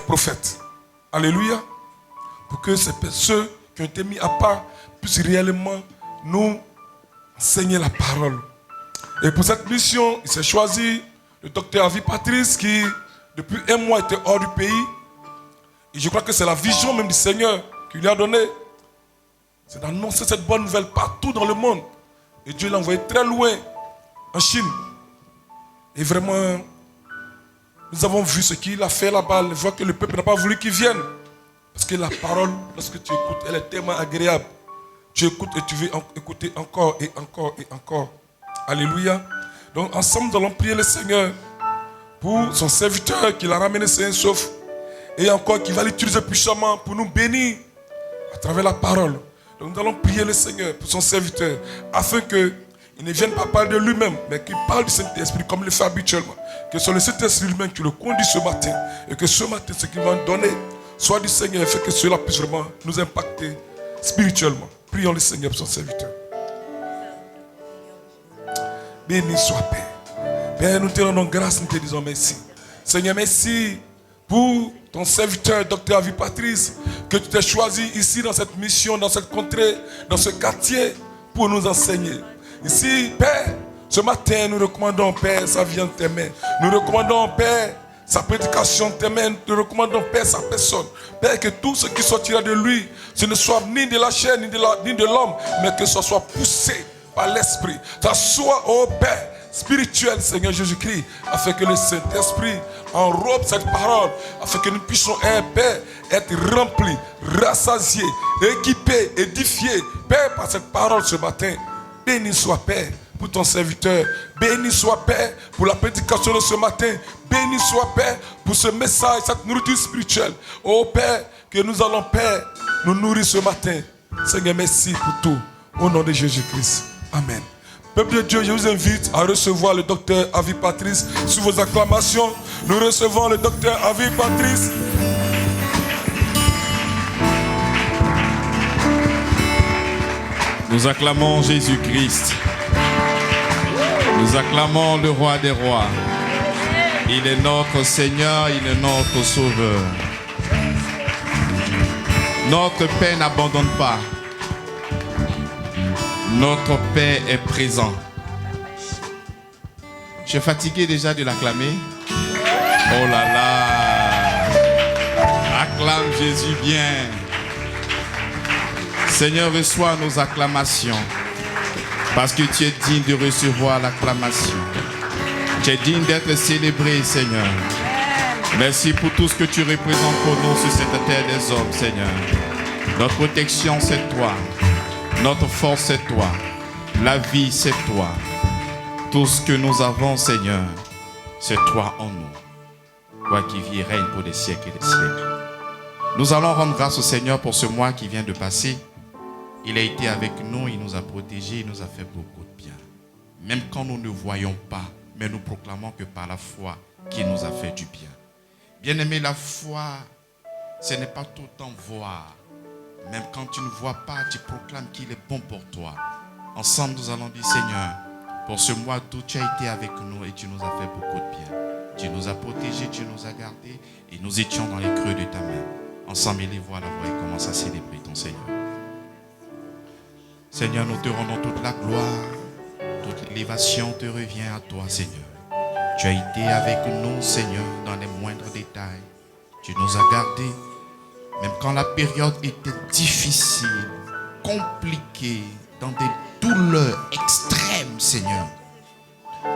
prophètes. Alléluia. Pour que ceux qui ont été mis à part puissent réellement nous enseigner la parole. Et pour cette mission, il s'est choisi le docteur Avi Patrice qui, depuis un mois, était hors du pays. Et je crois que c'est la vision même du Seigneur qui lui a donné. C'est d'annoncer cette bonne nouvelle partout dans le monde. Et Dieu l'a envoyé très loin, en Chine. Et vraiment, nous avons vu ce qu'il a fait là-bas. On voit que le peuple n'a pas voulu qu'il vienne. Parce que la parole, lorsque tu écoutes, elle est tellement agréable. Tu écoutes et tu veux écouter encore et encore et encore. Alléluia. Donc ensemble, nous allons prier le Seigneur pour son serviteur qui l'a ramené sain et sauf. Et encore qui va l'utiliser puissamment pour nous bénir à travers la parole. Donc nous allons prier le Seigneur pour son serviteur afin qu'il ne vienne pas parler de lui-même, mais qu'il parle du Saint-Esprit comme il le fait habituellement. Que ce soit le Saint-Esprit lui-même qui le conduit ce matin. Et que ce matin, ce qu'il va nous donner soit du Seigneur et fait que cela puisse vraiment nous impacter spirituellement. Prions le Seigneur pour son serviteur. Béni soit Père. Père, nous te rendons grâce, nous te disons merci. Seigneur, merci pour ton serviteur, Dr. Avi Patrice, que tu t'es choisi ici dans cette mission, dans cette contrée, dans ce quartier, pour nous enseigner. Ici, Père, ce matin, nous recommandons, Père, sa vie en tes mains. Nous recommandons, Père, sa prédication en tes mains. Nous recommandons, Père, sa personne. Père, que tout ce qui sortira de lui, ce ne soit ni de la chair, ni de l'homme, mais que ce soit poussé par l'Esprit. Ça soit, oh Père, spirituel, Seigneur Jésus-Christ, afin que le Saint-Esprit enrobe cette parole, afin que nous puissions, Père, être remplis, rassasiés, équipés, édifiés, Père, par cette parole ce matin. Béni soit, Père, pour ton serviteur. Béni soit, Père, pour la prédication de ce matin. Béni soit, Père, pour ce message, cette nourriture spirituelle. Oh Père, que nous allons, Père, nous nourrir ce matin. Seigneur, merci pour tout. Au nom de Jésus-Christ. Amen. Peuple de Dieu, je vous invite à recevoir le docteur Avi Patrice sous vos acclamations. Nous recevons le docteur Avi Patrice. Nous acclamons Jésus-Christ. Nous acclamons le roi des rois. Il est notre Seigneur, il est notre Sauveur. Notre Père n'abandonne pas. Notre Père est présent. Je suis fatigué déjà de l'acclamer. Oh là là. Acclame Jésus bien. Seigneur, reçois nos acclamations. Parce que tu es digne de recevoir l'acclamation. Tu es digne d'être célébré, Seigneur. Merci pour tout ce que tu représentes pour nous sur cette terre des hommes, Seigneur. Notre protection, c'est toi. Notre force, c'est toi. La vie, c'est toi. Tout ce que nous avons, Seigneur, c'est toi en nous. Toi qui vis et règne pour des siècles et des siècles. Nous allons rendre grâce au Seigneur pour ce mois qui vient de passer. Il a été avec nous, il nous a protégés, il nous a fait beaucoup de bien. Même quand nous ne voyons pas, mais nous proclamons que par la foi, qu'il nous a fait du bien. Bien-aimé, la foi, ce n'est pas tout le temps voir. Même quand tu ne vois pas, tu proclames qu'il est bon pour toi. Ensemble, nous allons dire, Seigneur, pour ce mois d'août, tu as été avec nous et tu nous as fait beaucoup de bien. Tu nous as protégés, tu nous as gardés et nous étions dans les creux de ta main. Ensemble, élève-toi la voix et commence à célébrer ton Seigneur. Seigneur, nous te rendons toute la gloire, toute l'élévation te revient à toi, Seigneur. Tu as été avec nous, Seigneur, dans les moindres détails. Tu nous as gardés. Même quand la période était difficile, compliquée, dans des douleurs extrêmes, Seigneur.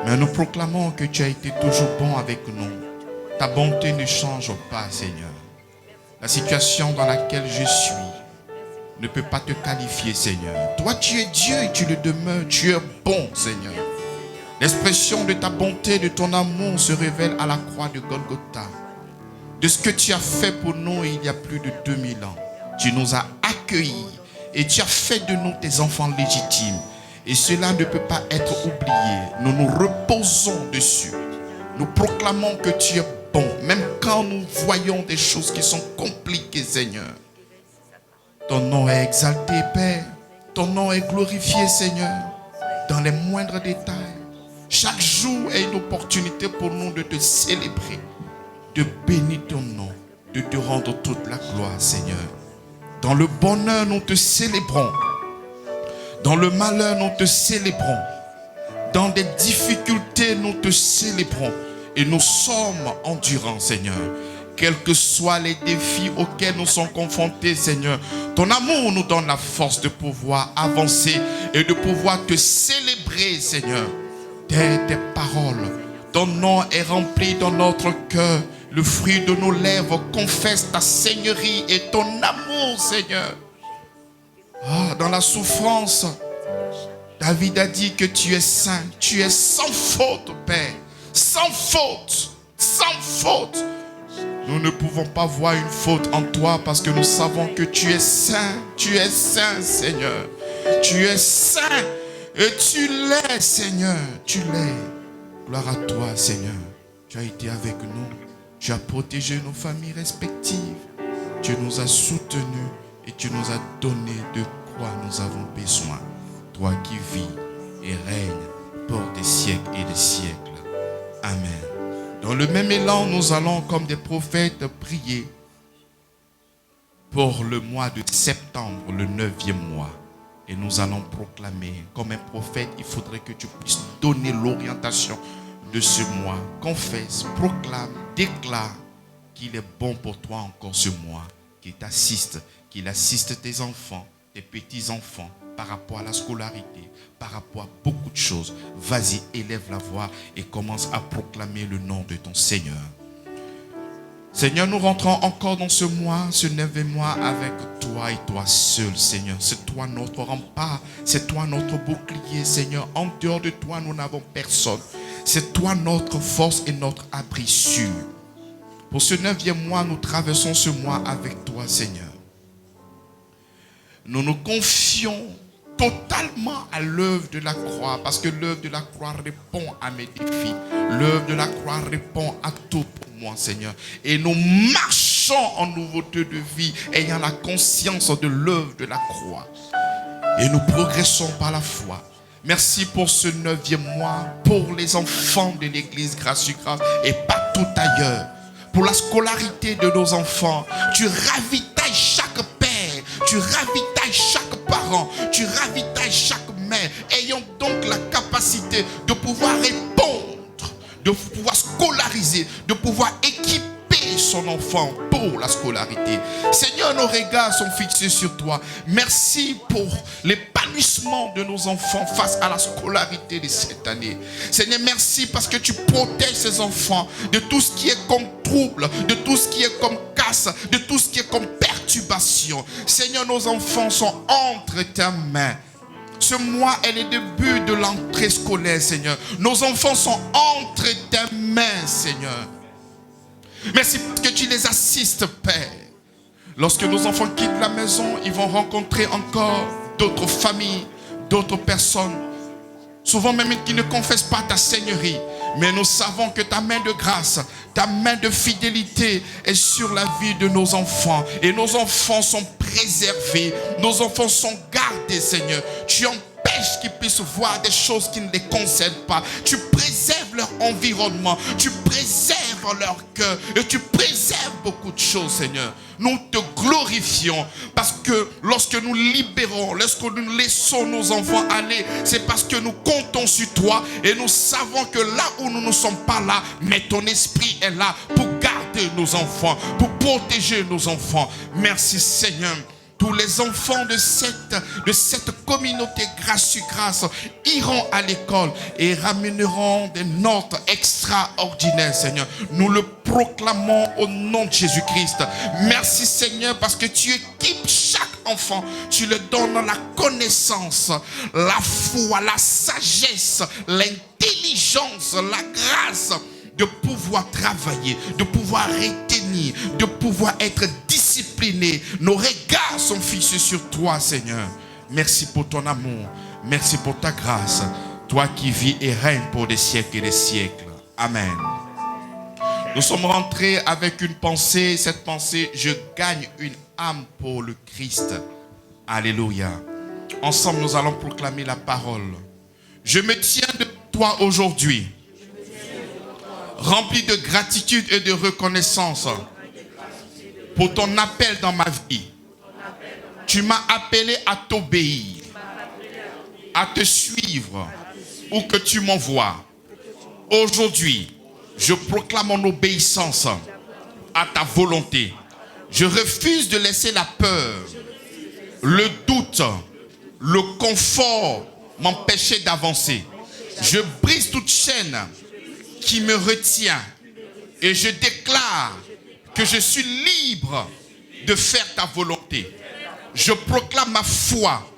Mais nous proclamons que tu as été toujours bon avec nous. Ta bonté ne change pas, Seigneur. La situation dans laquelle je suis ne peut pas te qualifier, Seigneur. Toi, tu es Dieu et tu le demeures. Tu es bon, Seigneur. L'expression de ta bonté, de ton amour se révèle à la croix de Golgotha. De ce que tu as fait pour nous il y a plus de 2000 ans. Tu nous as accueillis et tu as fait de nous tes enfants légitimes. Et cela ne peut pas être oublié. Nous nous reposons dessus. Nous proclamons que tu es bon, même quand nous voyons des choses qui sont compliquées, Seigneur. Ton nom est exalté, Père. Ton nom est glorifié, Seigneur, dans les moindres détails. Chaque jour est une opportunité pour nous de te célébrer, de bénir ton nom. de te rendre toute la gloire, Seigneur. Dans le bonheur, nous te célébrons. Dans le malheur, nous te célébrons. Dans des difficultés, nous te célébrons. Et nous sommes endurants, Seigneur. Quels que soient les défis auxquels nous sommes confrontés, Seigneur, ton amour nous donne la force de pouvoir avancer et de pouvoir te célébrer, Seigneur. Tes paroles, ton nom est rempli dans notre cœur. Le fruit de nos lèvres confesse ta seigneurie et ton amour, Seigneur. Dans la souffrance, David a dit que tu es saint, tu es sans faute, Père. Sans faute, sans faute. Nous ne pouvons pas voir une faute en toi parce que nous savons que tu es saint, Seigneur. Tu es saint et tu l'es, Seigneur, tu l'es. Gloire à toi, Seigneur. Tu as été avec nous, tu as protégé nos familles respectives, tu nous as soutenus et tu nous as donné de quoi nous avons besoin. Toi qui vis et règnes pour des siècles et des siècles. Amen. Dans le même élan, nous allons comme des prophètes prier pour le mois de septembre, le 9e mois. Et nous allons proclamer, comme un prophète, il faudrait que tu puisses donner l'orientation de ce mois. Confesse, proclame, déclare qu'il est bon pour toi encore ce mois, qu'il t'assiste, qu'il assiste tes enfants, tes petits-enfants, par rapport à la scolarité, par rapport à beaucoup de choses. Vas-y, élève la voix et commence à proclamer le nom de ton Seigneur. Seigneur, nous rentrons encore dans ce mois, ce 9e mois avec toi et toi seul, Seigneur. C'est toi notre rempart, c'est toi notre bouclier, Seigneur. En dehors de toi, nous n'avons personne. C'est toi notre force et notre abri sûr. Pour ce 9e mois, nous traversons ce mois avec toi, Seigneur. Nous nous confions totalement à l'œuvre de la croix, parce que l'œuvre de la croix répond à mes défis. L'œuvre de la croix répond à tout pour moi, Seigneur. Et nous marchons en nouveauté de vie, ayant la conscience de l'œuvre de la croix. Et nous progressons par la foi. Merci pour ce 9e mois, pour les enfants de l'église Grâce sur Grâce et partout ailleurs. Pour la scolarité de nos enfants, tu ravitailles chaque père, tu ravitailles chaque parent, tu ravitailles chaque mère. Ayons donc la capacité de pouvoir répondre, de pouvoir scolariser, de pouvoir équiper son enfant pour la scolarité. Seigneur, nos regards sont fixés sur toi. Merci pour l'épanouissement de nos enfants face à la scolarité de cette année. Seigneur, merci parce que tu protèges ces enfants de tout ce qui est comme trouble, de tout ce qui est comme casse, de tout ce qui est comme perturbation. Seigneur, nos enfants sont entre tes mains. Ce mois est le début de l'entrée scolaire, Seigneur. Nos enfants sont entre tes mains, Seigneur. Merci parce que tu les assistes, Père. Lorsque nos enfants quittent la maison, ils vont rencontrer encore d'autres familles, d'autres personnes. Souvent même qui ne confessent pas ta seigneurie. Mais nous savons que ta main de grâce, ta main de fidélité est sur la vie de nos enfants. Et nos enfants sont préservés. Nos enfants sont gardés, Seigneur. Tu empêches qu'ils puissent voir des choses qui ne les concernent pas. Tu préserves leur environnement. Tu préserves leur cœur. Et tu préserves beaucoup de choses, Seigneur. Nous te glorifions parce que lorsque nous libérons, lorsque nous laissons nos enfants aller, c'est parce que nous comptons sur toi et nous savons que là où nous ne sommes pas là, mais ton esprit est là pour garder nos enfants, pour protéger nos enfants. Merci, Seigneur. Tous les enfants de cette communauté Grâce sur Grâce iront à l'école et ramèneront des notes extraordinaires, Seigneur. Nous le proclamons au nom de Jésus-Christ. Merci, Seigneur, parce que tu équipes chaque enfant. Tu leur donnes la connaissance, la foi, la sagesse, l'intelligence, la grâce de pouvoir travailler, de pouvoir retenir, de pouvoir être discipliné. Nos regards sont fixés sur toi, Seigneur. Merci pour ton amour. Merci pour ta grâce. Toi qui vis et règnes pour des siècles et des siècles. Amen. Nous sommes rentrés avec une pensée. Cette pensée, je gagne une âme pour le Christ. Alléluia. Ensemble, nous allons proclamer la parole. Je me tiens de toi aujourd'hui, rempli de gratitude et de reconnaissance pour ton appel dans ma vie. Tu m'as appelé à t'obéir, à te suivre, où que tu m'envoies. Aujourd'hui, je proclame mon obéissance à ta volonté. Je refuse de laisser la peur, le doute, le confort m'empêcher d'avancer. Je brise toute chaîne qui me retient et je déclare que je suis libre de faire ta volonté. Je proclame ma foi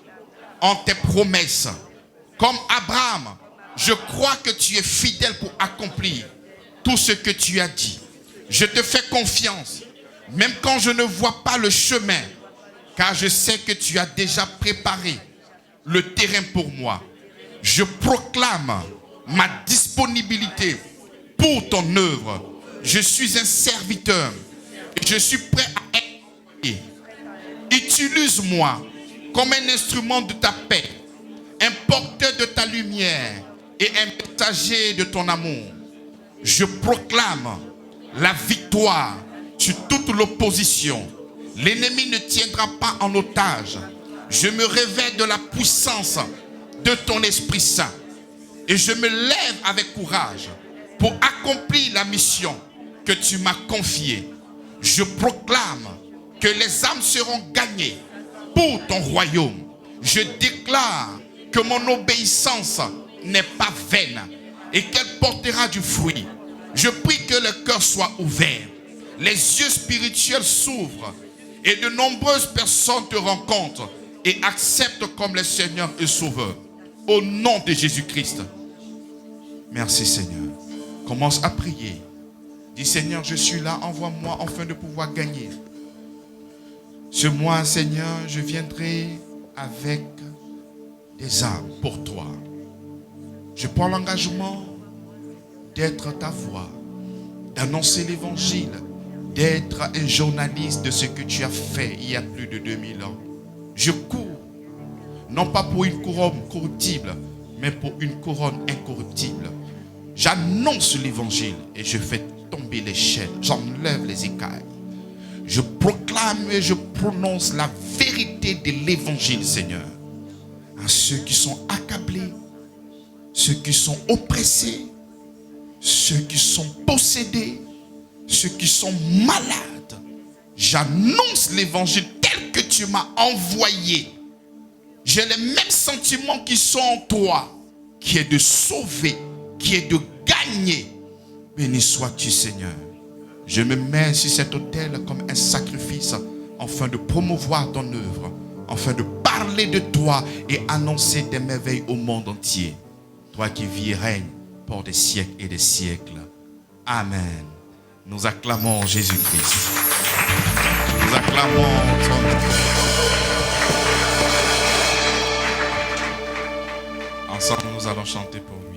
en tes promesses. Comme Abraham, je crois que tu es fidèle pour accomplir tout ce que tu as dit. Je te fais confiance, même quand je ne vois pas le chemin, car je sais que tu as déjà préparé le terrain pour moi. Je proclame ma disponibilité pour ton œuvre. Je suis un serviteur et je suis prêt à être. Utilise-moi comme un instrument de ta paix, un porteur de ta lumière et un messager de ton amour. Je proclame la victoire sur toute l'opposition. L'ennemi ne tiendra pas en otage. Je me réveille de la puissance de ton Esprit Saint et je me lève avec courage pour accomplir la mission que tu m'as confiée. Je proclame que les âmes seront gagnées pour ton royaume. Je déclare que mon obéissance n'est pas vaine et qu'elle portera du fruit. Je prie que le cœur soit ouvert, les yeux spirituels s'ouvrent et de nombreuses personnes te rencontrent et acceptent comme le Seigneur et Sauveur. Au nom de Jésus-Christ. Merci Seigneur. Commence à prier. Dis Seigneur, je suis là, envoie-moi afin de pouvoir gagner. Ce mois, Seigneur, je viendrai avec des âmes pour toi. Je prends l'engagement d'être ta voix, d'annoncer l'évangile, d'être un journaliste de ce que tu as fait il y a plus de 2000 ans. Je cours, non pas pour une couronne corruptible, mais pour une couronne incorruptible. J'annonce l'évangile et je fais tomber les chaînes, j'enlève les écailles. Je proclame et je prononce la vérité de l'évangile, Seigneur. À ceux qui sont accablés, ceux qui sont oppressés, ceux qui sont possédés, ceux qui sont malades. J'annonce l'évangile tel que tu m'as envoyé. J'ai les mêmes sentiments qui sont en toi, qui est de sauver, qui est de gagner. Béni sois-tu, Seigneur. Je me mets sur cet autel comme un sacrifice afin de promouvoir ton œuvre, afin de parler de toi et annoncer des merveilles au monde entier. Toi qui vis et règnes pour des siècles et des siècles. Amen. Nous acclamons Jésus-Christ. Nous acclamons ton nom. Ensemble, nous allons chanter pour lui.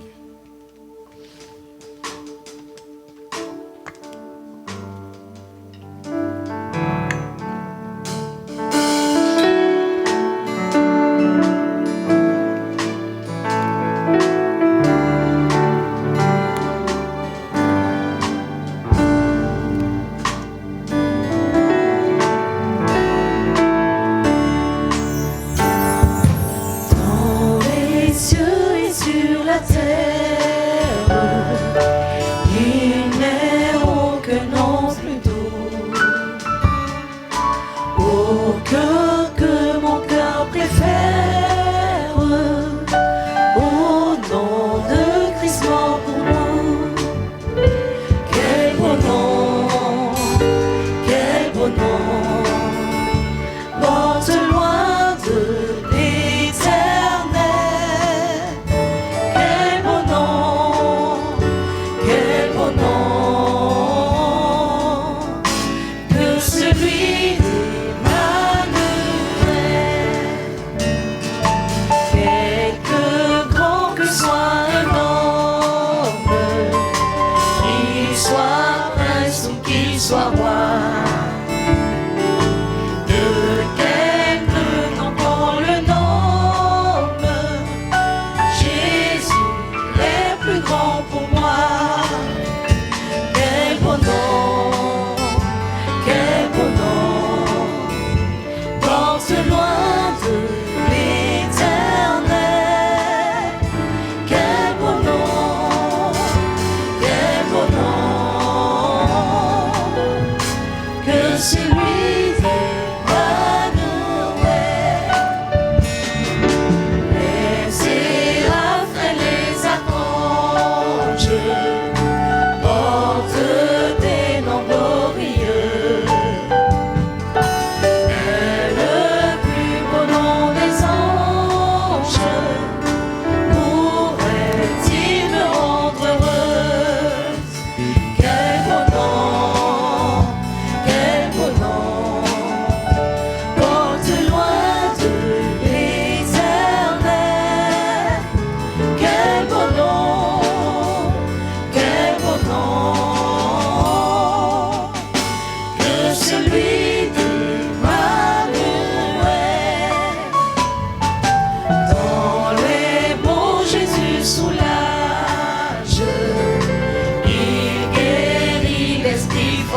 Quel beau nom,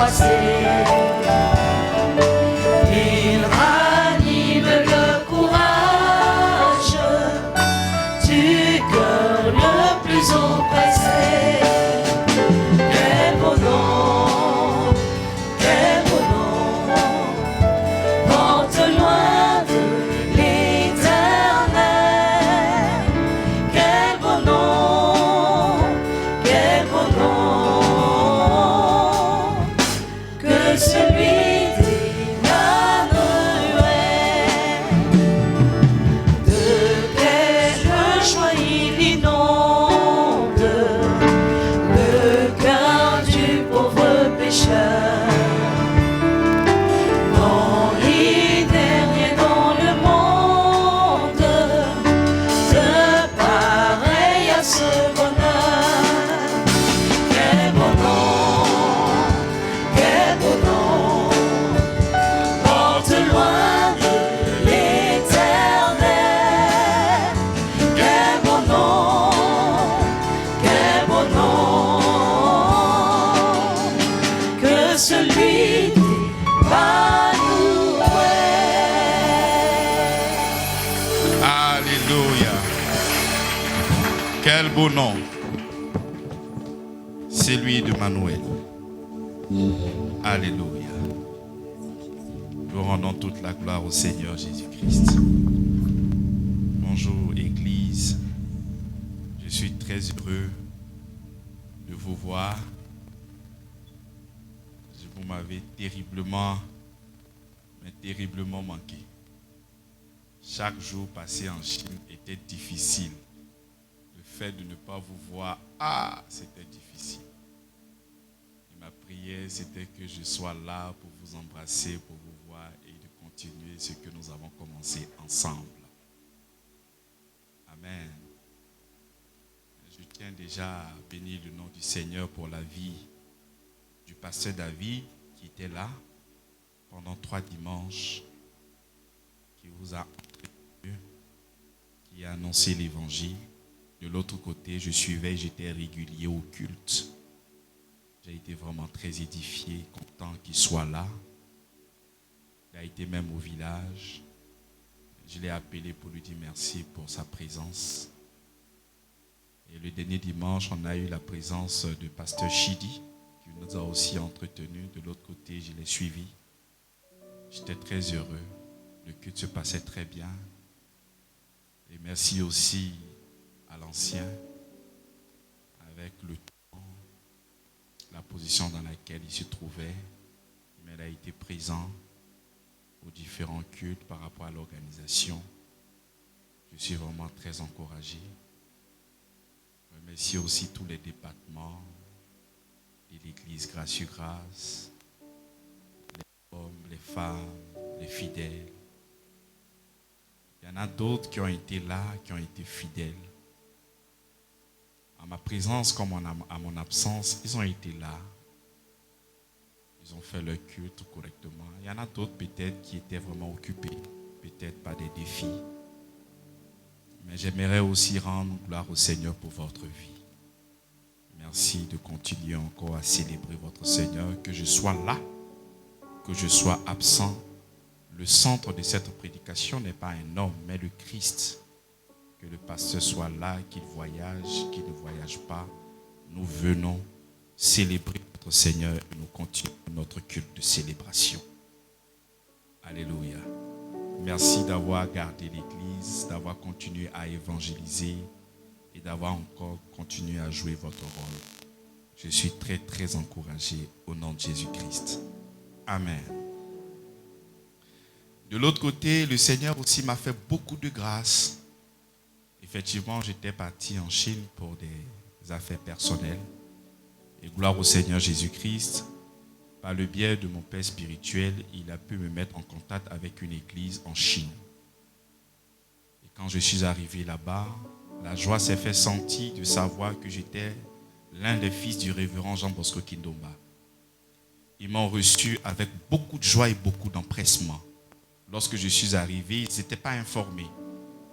croisée. Il ranime le courage du cœur le plus oppressé. Quel beau nom, quel beau nom, porte loin de l'éternel. Quel beau nom, quel beau nom, que celui d'Emmanuel. De quelle joie il inonde le cœur du pauvre pécheur. Non, il n'est rien dans le monde de pareil à ce bonheur. Quel beau nom, quel beau nom, porte loin de l'éternel. Quel beau nom, quel beau nom, que celui d'Emmanuel. Alléluia. Quel beau nom. C'est lui de Manuel. Alléluia. Nous rendons toute la gloire au Seigneur Jésus-Christ. Bonjour Église. Je suis très heureux de vous voir. Vous m'avez terriblement manqué. Chaque jour passé en Chine était difficile. Le fait de ne pas vous voir, c'était difficile. Et ma prière, c'était que je sois là pour vous embrasser, pour vous voir et de continuer ce que nous avons commencé ensemble. Amen. Je tiens déjà à bénir le nom du Seigneur pour la vie du pasteur David qui était là pendant 3 dimanches, qui vous a entretenu, qui a annoncé l'évangile. De l'autre côté, je suivais, j'étais régulier au culte. J'ai été vraiment très édifié, content qu'il soit là. Il a été même au village. Je l'ai appelé pour lui dire merci pour sa présence. Et le dernier dimanche, on a eu la présence de pasteur Chidi, qui nous a aussi entretenus. De l'autre côté, je l'ai suivi. J'étais très heureux. Le culte se passait très bien. Et merci aussi à l'ancien, avec le temps, la position dans laquelle il se trouvait. Mais il a été présent aux différents cultes par rapport à l'organisation. Je suis vraiment très encouragé. Je remercie aussi tous les départements de l'Église Grâce sur Grâce, les hommes, les femmes, les fidèles. Il y en a d'autres qui ont été là, qui ont été fidèles. À ma présence comme à mon absence, ils ont été là. Ils ont fait leur culte correctement. Il y en a d'autres peut-être qui étaient vraiment occupés, peut-être par des défis. Mais j'aimerais aussi rendre gloire au Seigneur pour votre vie. Merci de continuer encore à célébrer votre Seigneur. Que je sois là, que je sois absent. Le centre de cette prédication n'est pas un homme, mais le Christ. Que le pasteur soit là, qu'il voyage, qu'il ne voyage pas. Nous venons célébrer notre Seigneur et nous continuons notre culte de célébration. Alléluia. Merci d'avoir gardé l'Église, d'avoir continué à évangéliser et d'avoir encore continué à jouer votre rôle. Je suis très très encouragé au nom de Jésus-Christ. Amen. De l'autre côté, le Seigneur aussi m'a fait beaucoup de grâce. Effectivement, j'étais parti en Chine pour des affaires personnelles. Et gloire au Seigneur Jésus-Christ, par le biais de mon père spirituel, il a pu me mettre en contact avec une église en Chine. Et quand je suis arrivé là-bas, la joie s'est fait sentir de savoir que j'étais l'un des fils du révérend Jean Bosco Kindomba. Ils m'ont reçu avec beaucoup de joie et beaucoup d'empressement. Lorsque je suis arrivé, ils n'étaient pas informés.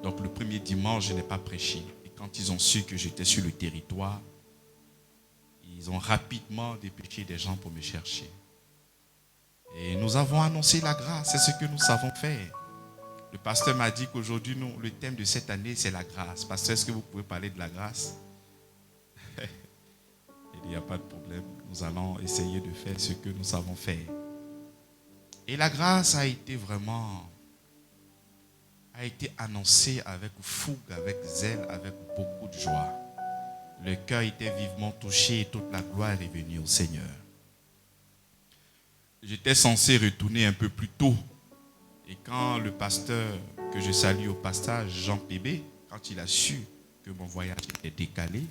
Donc le premier dimanche, je n'ai pas prêché. Et quand ils ont su que j'étais sur le territoire, ils ont rapidement dépêché des gens pour me chercher. Et nous avons annoncé la grâce, c'est ce que nous savons faire. Le pasteur m'a dit qu'aujourd'hui, le thème de cette année, c'est la grâce. Pasteur, est-ce que vous pouvez parler de la grâce? Il n'y a pas de problème. Nous allons essayer de faire ce que nous savons faire. Et la grâce a été annoncée avec fougue, avec zèle, avec beaucoup de joie. Le cœur était vivement touché et toute la gloire est venue au Seigneur. J'étais censé retourner un peu plus tôt. Et quand le pasteur, que je salue au passage, Jean Pébé, quand il a su que mon voyage était décalé,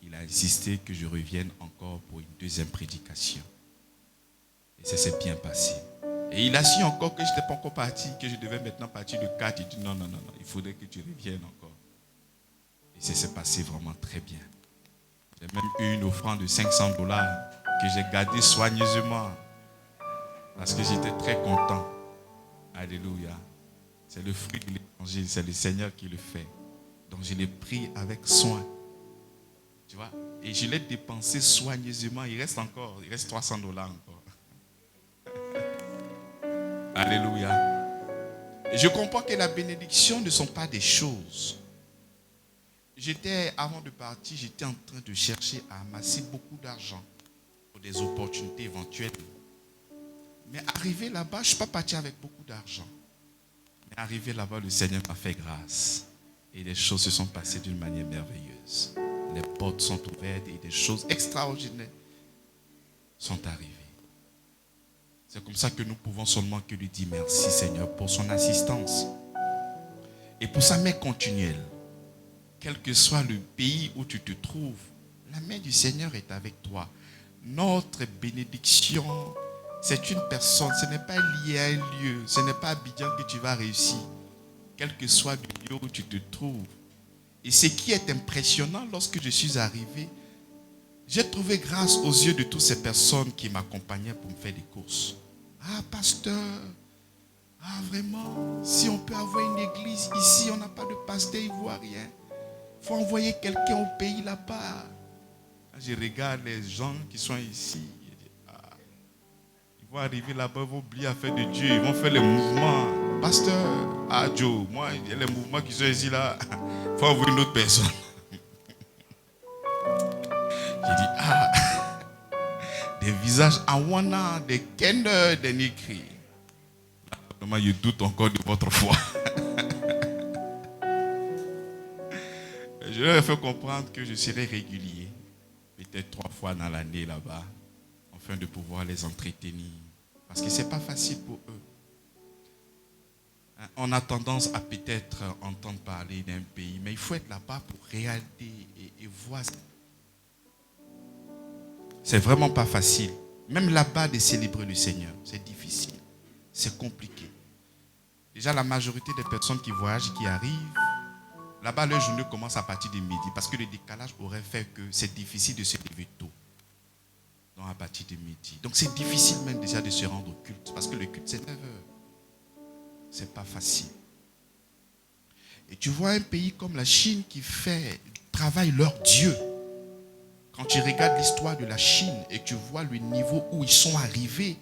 il a insisté que je revienne encore pour une deuxième prédication. Et ça s'est bien passé. Et il a su encore que je n'étais pas encore parti, que je devais maintenant partir le 4. Il dit non, il faudrait que tu reviennes encore. Et ça s'est passé vraiment très bien. J'ai même eu une offrande de $500 que j'ai gardée soigneusement parce que j'étais très content. Alléluia. C'est le fruit de l'évangile, c'est le Seigneur qui le fait. Donc je l'ai pris avec soin. Tu vois? Et je l'ai dépensé soigneusement. Il reste $300 encore. Alléluia. Et je comprends que la bénédiction ne sont pas des choses. Avant de partir, j'étais en train de chercher à amasser beaucoup d'argent pour des opportunités éventuelles. Mais arrivé là-bas, je ne suis pas parti avec beaucoup d'argent. Mais arrivé là-bas, le Seigneur m'a fait grâce. Et les choses se sont passées d'une manière merveilleuse. Les portes sont ouvertes et des choses extraordinaires sont arrivées. C'est comme ça que nous pouvons seulement que lui dire merci Seigneur pour son assistance. Et pour sa main continuelle. Quel que soit le pays où tu te trouves, la main du Seigneur est avec toi. Notre bénédiction, c'est une personne, ce n'est pas lié à un lieu, ce n'est pas à Abidjan que tu vas réussir, quel que soit le lieu où tu te trouves. Et ce qui est impressionnant, lorsque je suis arrivé, j'ai trouvé grâce aux yeux de toutes ces personnes qui m'accompagnaient pour me faire des courses. Ah, pasteur, vraiment, si on peut avoir une église ici, on n'a pas de pasteur ivoirien. Il faut envoyer quelqu'un au pays là-bas. Je regarde les gens qui sont ici. Ils vont arriver là-bas, ils vont oublier à faire de Dieu. Ils vont faire les mouvements. Pasteur, Joe, moi, il y a les mouvements qui sont ici là. Il faut envoyer une autre personne. J'ai dit, des visages awana, des kenners, des nikri. Vraiment, je doute encore de votre foi. Je leur ai fait comprendre que je serai régulier, peut-être 3 fois dans l'année là-bas, afin de pouvoir les entretenir. Parce que ce n'est pas facile pour eux. On a tendance à peut-être entendre parler d'un pays, mais il faut être là-bas pour regarder et voir. C'est vraiment pas facile. Même là-bas de célébrer le Seigneur, c'est difficile, c'est compliqué. Déjà la majorité des personnes qui voyagent, qui arrivent, là-bas leur journée commence à partir de midi, parce que le décalage aurait fait que c'est difficile de se lever tôt. Donc à partir de midi. Donc c'est difficile même déjà de se rendre au culte, parce que le culte c'est 9 heures. C'est pas facile. Et tu vois un pays comme la Chine qui travaille leur Dieu. Quand tu regardes l'histoire de la Chine et tu vois le niveau où ils sont arrivés,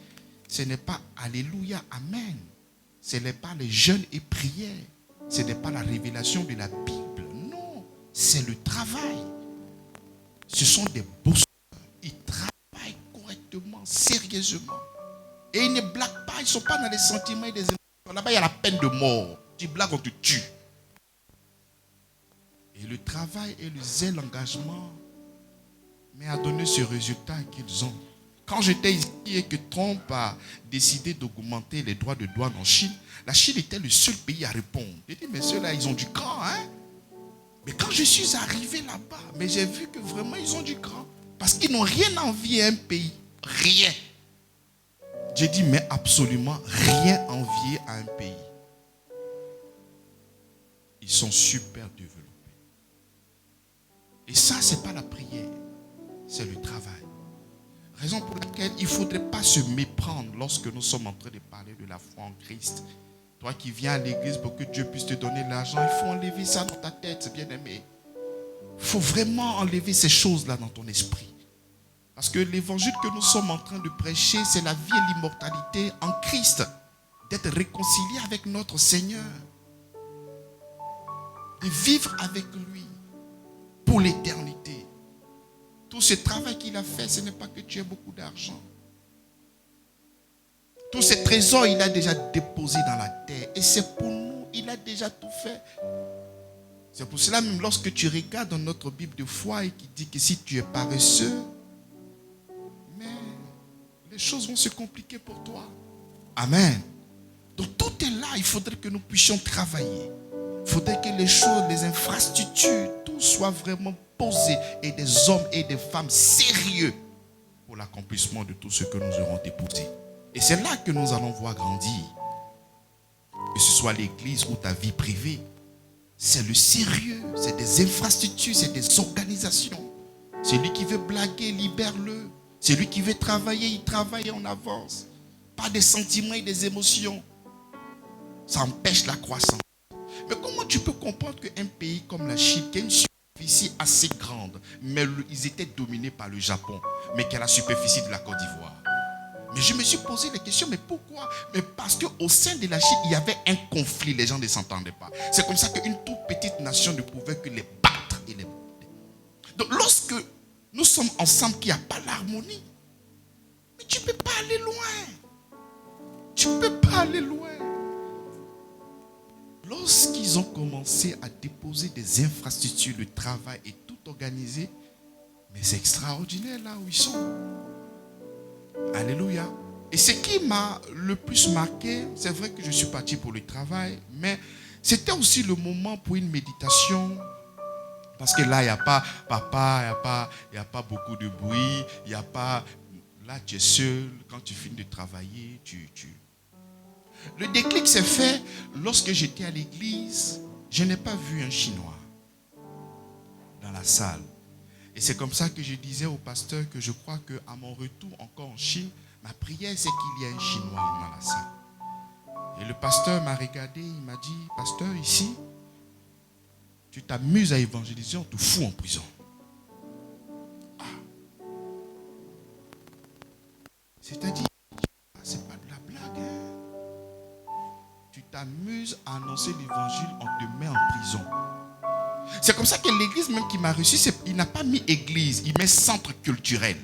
ce n'est pas Alléluia, Amen. Ce n'est pas les jeûnes et prières. Ce n'est pas la révélation de la Bible. Non, c'est le travail. Ce sont des bosseurs. Ils travaillent correctement, sérieusement. Et ils ne blaguent pas. Ils ne sont pas dans les sentiments et des émotions. Là-bas, il y a la peine de mort. Tu blagues, on te tue. Et le travail et le zèle, l'engagement, mais a donné ce résultat qu'ils ont. Quand j'étais ici et que Trump a décidé d'augmenter les droits de douane en Chine, la Chine était le seul pays à répondre. J'ai dit, mais ceux-là, ils ont du cran, hein? Mais quand je suis arrivé là-bas, mais j'ai vu que vraiment, ils ont du cran. Parce qu'ils n'ont rien envié à un pays. Rien. J'ai dit, mais absolument rien envié à un pays. Ils sont super développés. Et ça, ce n'est pas la prière. C'est le travail. Raison pour laquelle il ne faudrait pas se méprendre lorsque nous sommes en train de parler de la foi en Christ. Toi qui viens à l'église pour que Dieu puisse te donner l'argent, il faut enlever ça dans ta tête, bien aimé. Il faut vraiment enlever ces choses-là dans ton esprit. Parce que l'évangile que nous sommes en train de prêcher, c'est la vie et l'immortalité en Christ. D'être réconcilié avec notre Seigneur. De vivre avec lui pour l'éternité. Tout ce travail qu'il a fait, ce n'est pas que tu aies beaucoup d'argent. Tous ces trésors, il a déjà déposé dans la terre. Et c'est pour nous, il a déjà tout fait. C'est pour cela même lorsque tu regardes dans notre Bible de foi et qui dit que si tu es paresseux, mais les choses vont se compliquer pour toi. Amen. Donc tout est là, il faudrait que nous puissions travailler. Il faudrait que les choses, les infrastructures, tout soit vraiment posé et des hommes et des femmes sérieux pour l'accomplissement de tout ce que nous aurons déposé. Et c'est là que nous allons voir grandir. Que ce soit l'église ou ta vie privée, c'est le sérieux, c'est des infrastructures, c'est des organisations. Celui qui veut blaguer, libère-le. Celui qui veut travailler, il travaille en avance. Pas des sentiments et des émotions. Ça empêche la croissance. Mais comment tu peux comprendre qu'un pays comme la Chine, qui a une superficie assez grande, mais ils étaient dominés par le Japon, mais qui a la superficie de la Côte d'Ivoire? Mais je me suis posé la question, mais pourquoi? Mais parce qu'au sein de la Chine, il y avait un conflit, les gens ne s'entendaient pas. C'est comme ça qu'une toute petite nation ne pouvait que les battre et les battre. Donc lorsque nous sommes ensemble, qu'il n'y a pas l'harmonie, mais tu ne peux pas aller loin. Tu ne peux pas aller loin. Lorsqu'ils ont commencé à déposer des infrastructures, le travail et tout organisé, mais c'est extraordinaire là où ils sont. Alléluia. Et ce qui m'a le plus marqué, c'est vrai que je suis parti pour le travail, mais c'était aussi le moment pour une méditation. Parce que là, il n'y a pas papa, il n'y a pas beaucoup de bruit, il n'y a pas... Là, tu es seul, quand tu finis de travailler, Le déclic s'est fait lorsque j'étais à l'église, je n'ai pas vu un Chinois dans la salle. Et c'est comme ça que je disais au pasteur que je crois qu'à mon retour encore en Chine, ma prière c'est qu'il y ait un Chinois dans la salle. Et le pasteur m'a regardé, il m'a dit, pasteur, ici, tu t'amuses à évangéliser, on te fout en prison. Ah. C'est-à-dire, c'est pas de la blague. Hein. Tu t'amuses à annoncer l'évangile, on te met en prison. C'est comme ça que l'église même qui m'a reçu, il n'a pas mis église, il met centre culturel.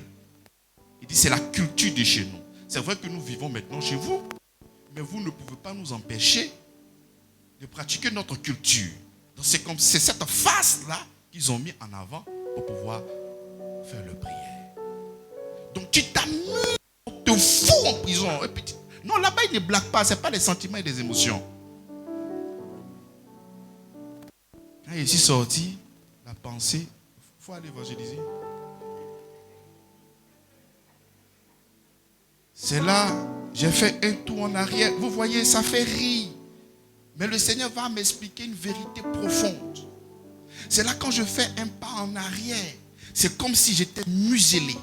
Il dit c'est la culture de chez nous. C'est vrai que nous vivons maintenant chez vous, mais vous ne pouvez pas nous empêcher de pratiquer notre culture. Donc c'est cette face-là qu'ils ont mis en avant pour pouvoir faire leur prière. Donc tu t'amuses, on te fout en prison. Non, là-bas ils ne blaguent pas, ce n'est pas les sentiments et les émotions. Quand je suis sorti, la pensée, il faut aller évangéliser. C'est là, j'ai fait un tour en arrière. Vous voyez, ça fait rire. Mais le Seigneur va m'expliquer une vérité profonde. C'est là quand je fais un pas en arrière. C'est comme si j'étais muselé.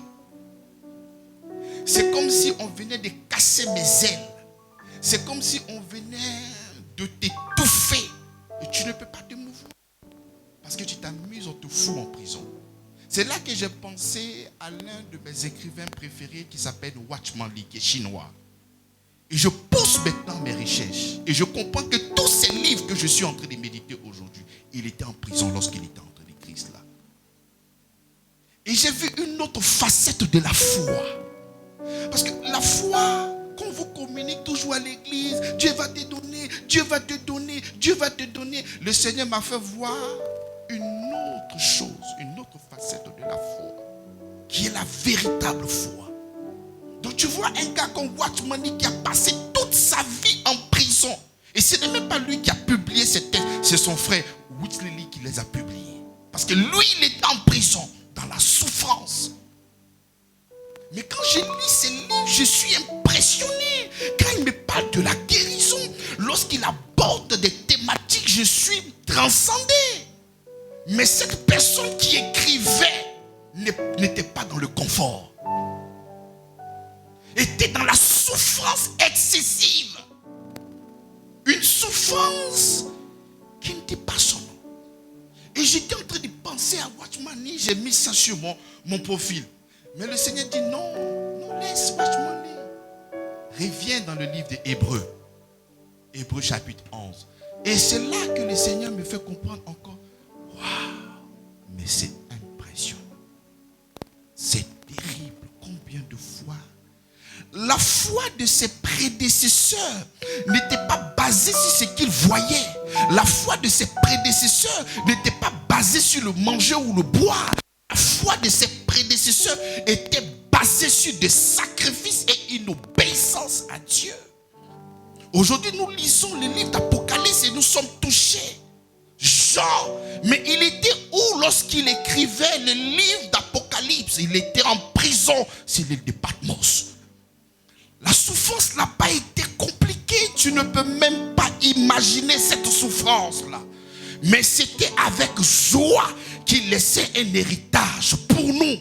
C'est comme si on venait de casser mes ailes. C'est comme si on venait de t'étouffer. Et tu ne peux pas te mouvoir. Parce que tu t'amuses, on te fout en prison. C'est là que j'ai pensé à l'un de mes écrivains préférés qui s'appelle Watchman Nee, qui est chinois. Et je pousse maintenant mes recherches. Et je comprends que tous ces livres que je suis en train de méditer aujourd'hui, il était en prison lorsqu'il était en train d'écrire cela. Et j'ai vu une autre facette de la foi. Parce que la foi, quand vous communiquez toujours à l'église, Dieu va te donner, Dieu va te donner, Dieu va te donner. Le Seigneur m'a fait voir une autre chose, une autre facette de la foi, qui est la véritable foi. Donc tu vois un gars comme Watchman Nee qui a passé toute sa vie en prison. Et ce n'est même pas lui qui a publié ces textes, c'est son frère Wesley Lee qui les a publiés. Parce que lui, il était en prison, dans la souffrance. Mais quand je lis ces livres, je suis impressionné. Quand il me parle de la guérison, lorsqu'il aborde des thématiques, je suis transcendé. Mais cette personne qui écrivait n'était pas dans le confort. Était dans la souffrance excessive. Une souffrance qui ne dit pas son nom. Et j'étais en train de penser à Watchman Nee, j'ai mis ça sur mon profil. Mais le Seigneur dit non, non, laisse, watch-moi lire. Reviens dans le livre des Hébreux. Hébreux chapitre 11. Et c'est là que le Seigneur me fait comprendre encore. Waouh, mais c'est impressionnant. C'est terrible. Combien de fois la foi de ses prédécesseurs n'était pas basée sur ce qu'ils voyaient. La foi de ses prédécesseurs n'était pas basée sur le manger ou le boire. La foi de ses prédécesseurs était basée sur des sacrifices et une obéissance à Dieu. Aujourd'hui, nous lisons le livre d'Apocalypse et nous sommes touchés. Jean, mais il était où lorsqu'il écrivait le livre d'Apocalypse? Il était en prison sur l'île de Patmos. La souffrance n'a pas été compliquée. Tu ne peux même pas imaginer cette souffrance-là. Mais c'était avec joie qu'il laissait un héritage pour nous.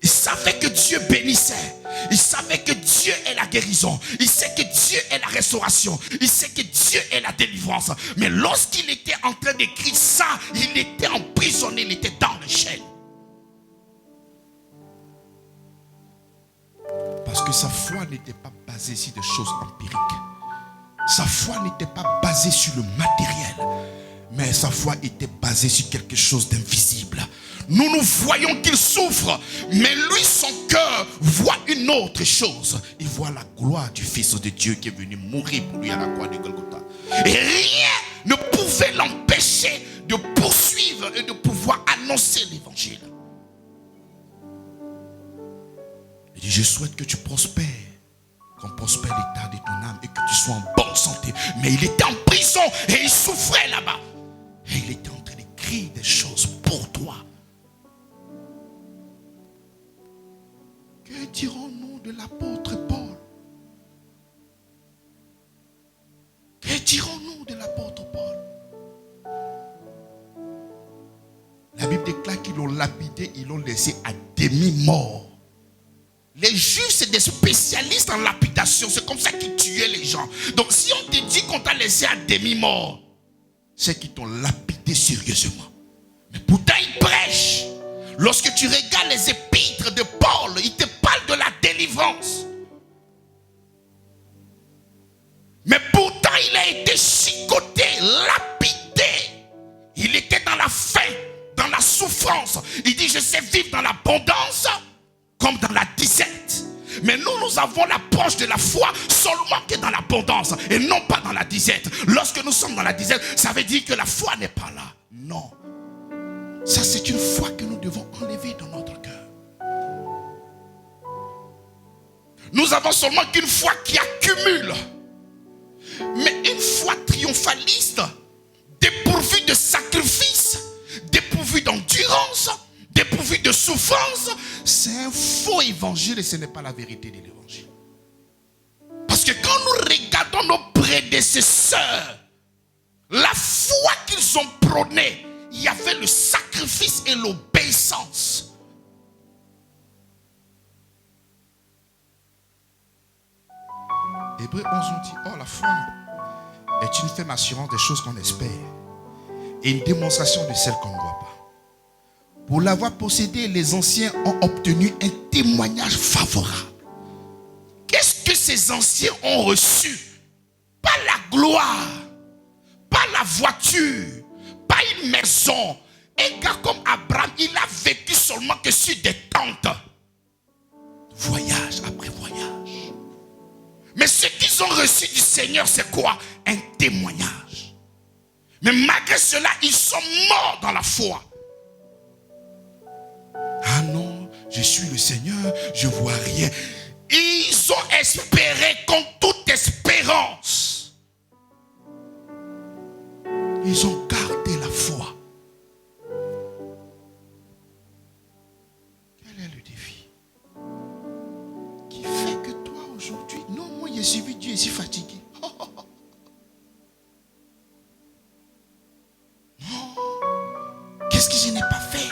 Il savait que Dieu bénissait. Il savait que Dieu est la guérison. Il sait que Dieu est la restauration. Il sait que Dieu est la délivrance. Mais lorsqu'il était en train d'écrire ça, il était emprisonné, il était dans les chaînes. Parce que sa foi n'était pas basée sur des choses empiriques. Sa foi n'était pas basée sur le matériel. Mais sa foi était basée sur quelque chose d'invisible. Nous voyons qu'il souffre. Mais lui, son cœur voit une autre chose. Il voit la gloire du Fils de Dieu qui est venu mourir pour lui à la croix de Golgotha. Et rien ne pouvait l'empêcher de poursuivre et de pouvoir annoncer l'évangile. Il dit, je souhaite que tu prospères, qu'on prospère l'état de ton âme et que tu sois en bonne santé. Mais il était en prison et il souffrait là-bas. Et il était en train d'écrire des choses pour toi. Que dirons-nous de l'apôtre Paul? Que dirons-nous de l'apôtre Paul? La Bible déclare qu'ils l'ont lapidé, ils l'ont laissé à demi-mort. Les Juifs, c'est des spécialistes en lapidation. C'est comme ça qu'ils tuaient les gens. Donc, si on te dit qu'on t'a laissé à demi-mort, c'est qu'ils t'ont lapidé sérieusement. Mais pourtant, ils prêchent. Lorsque tu regardes les épîtres de Paul, il te parle de la délivrance. Mais pourtant, il a été chicoté, lapidé. Il était dans la faim, dans la souffrance. Il dit, je sais vivre dans l'abondance comme dans la disette. Mais nous avons l'approche de la foi seulement que dans l'abondance et non pas dans la disette. Lorsque nous sommes dans la disette, ça veut dire que la foi n'est pas là. Non. Ça, c'est une foi que nous devons enlever dans notre cœur. Nous avons seulement qu'une foi qui accumule. Mais une foi triomphaliste, dépourvue de sacrifice, dépourvue d'endurance, dépourvu de souffrance, c'est un faux évangile et ce n'est pas la vérité de l'évangile. Parce que quand nous regardons nos prédécesseurs, la foi qu'ils ont prônée, il y avait le sacrifice et l'obéissance. Hébreux 11 nous dit, oh, la foi est une ferme assurance des choses qu'on espère et une démonstration de celles qu'on ne voit pas. Pour l'avoir possédé, les anciens ont obtenu un témoignage favorable. Qu'est-ce que ces anciens ont reçu? Pas la gloire, pas la voiture, pas une maison. Un gars comme Abraham, il a vécu seulement que sur des tentes. Voyage après voyage. Mais ce qu'ils ont reçu du Seigneur, c'est quoi? Un témoignage. Mais malgré cela, ils sont morts dans la foi. Ah non, je suis le Seigneur, je ne vois rien. Ils ont espéré contre toute espérance. Ils ont gardé la foi. Quel est le défi qui fait que toi aujourd'hui, non, moi j'ai suivi Dieu et je suis fatigué. Non, qu'est-ce que je n'ai pas fait?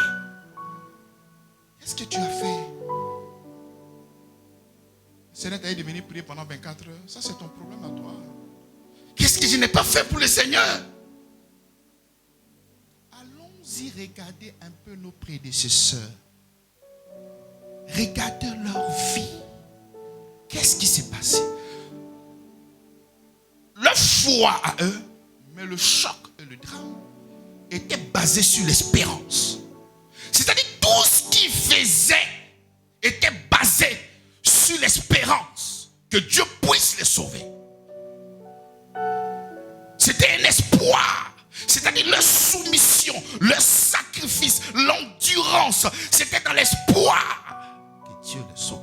Qu'est-ce que tu as fait? Le Seigneur t'a dit de venir prier pendant 24 heures. Ça, c'est ton problème à toi. Qu'est-ce que je n'ai pas fait pour le Seigneur? Allons-y regarder un peu nos prédécesseurs. Regardez leur vie. Qu'est-ce qui s'est passé? Leur foi à eux, mais le choc et le drame était basé sur l'espérance. C'est-à-dire tout ce qu'ils faisaient était basé sur l'espérance que Dieu puisse les sauver. C'était un espoir. C'est-à-dire leur soumission, leur sacrifice, l'endurance. C'était dans l'espoir que Dieu les sauve.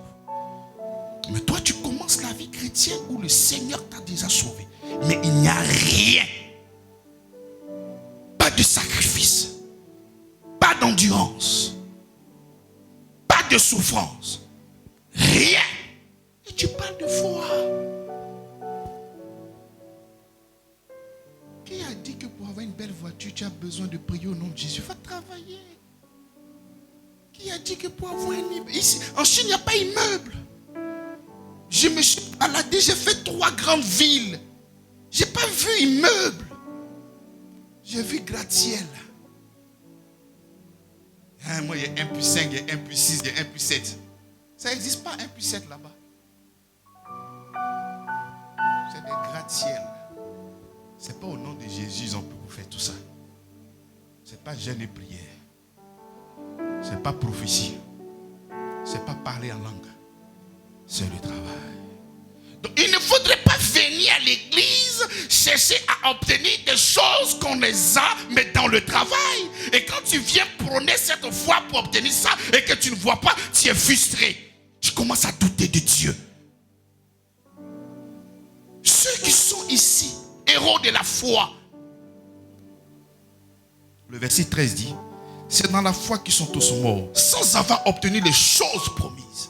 Mais toi, tu commences la vie chrétienne où le Seigneur t'a déjà sauvé. Mais il n'y a rien. Pas de sacrifice. Pas d'endurance. Pas de souffrance. Rien. Et tu parles de foi. Qui a dit que pour avoir une belle voiture, tu as besoin de prier au nom de Jésus? Va travailler. Qui a dit que pour avoir un immeuble? Ici, en Chine, il n'y a pas d'immeuble. Je me suis baladé, j'ai fait 3 grandes villes. Je n'ai pas vu immeuble. J'ai vu gratte-ciel. Moi, il y a 1 plus 5, il y a 1 plus 6, il y a 1 plus 7. Ça n'existe pas 1 plus 7 là-bas. C'est des gratte-ciel. Ce n'est pas au nom de Jésus qu'on peut vous faire tout ça. Ce n'est pas jeûne et prière. Ce n'est pas prophétie. Ce n'est pas parler en langue. C'est le travail. Donc il ne faudrait pas venir à l'église chercher à obtenir des choses qu'on les a, mais dans le travail. Et quand tu viens prôner cette foi pour obtenir ça et que tu ne vois pas, tu es frustré. Tu commences à douter de Dieu. Ceux qui sont ici, héros de la foi. Le verset 13 dit, c'est dans la foi qu'ils sont tous morts, sans avoir obtenu les choses promises.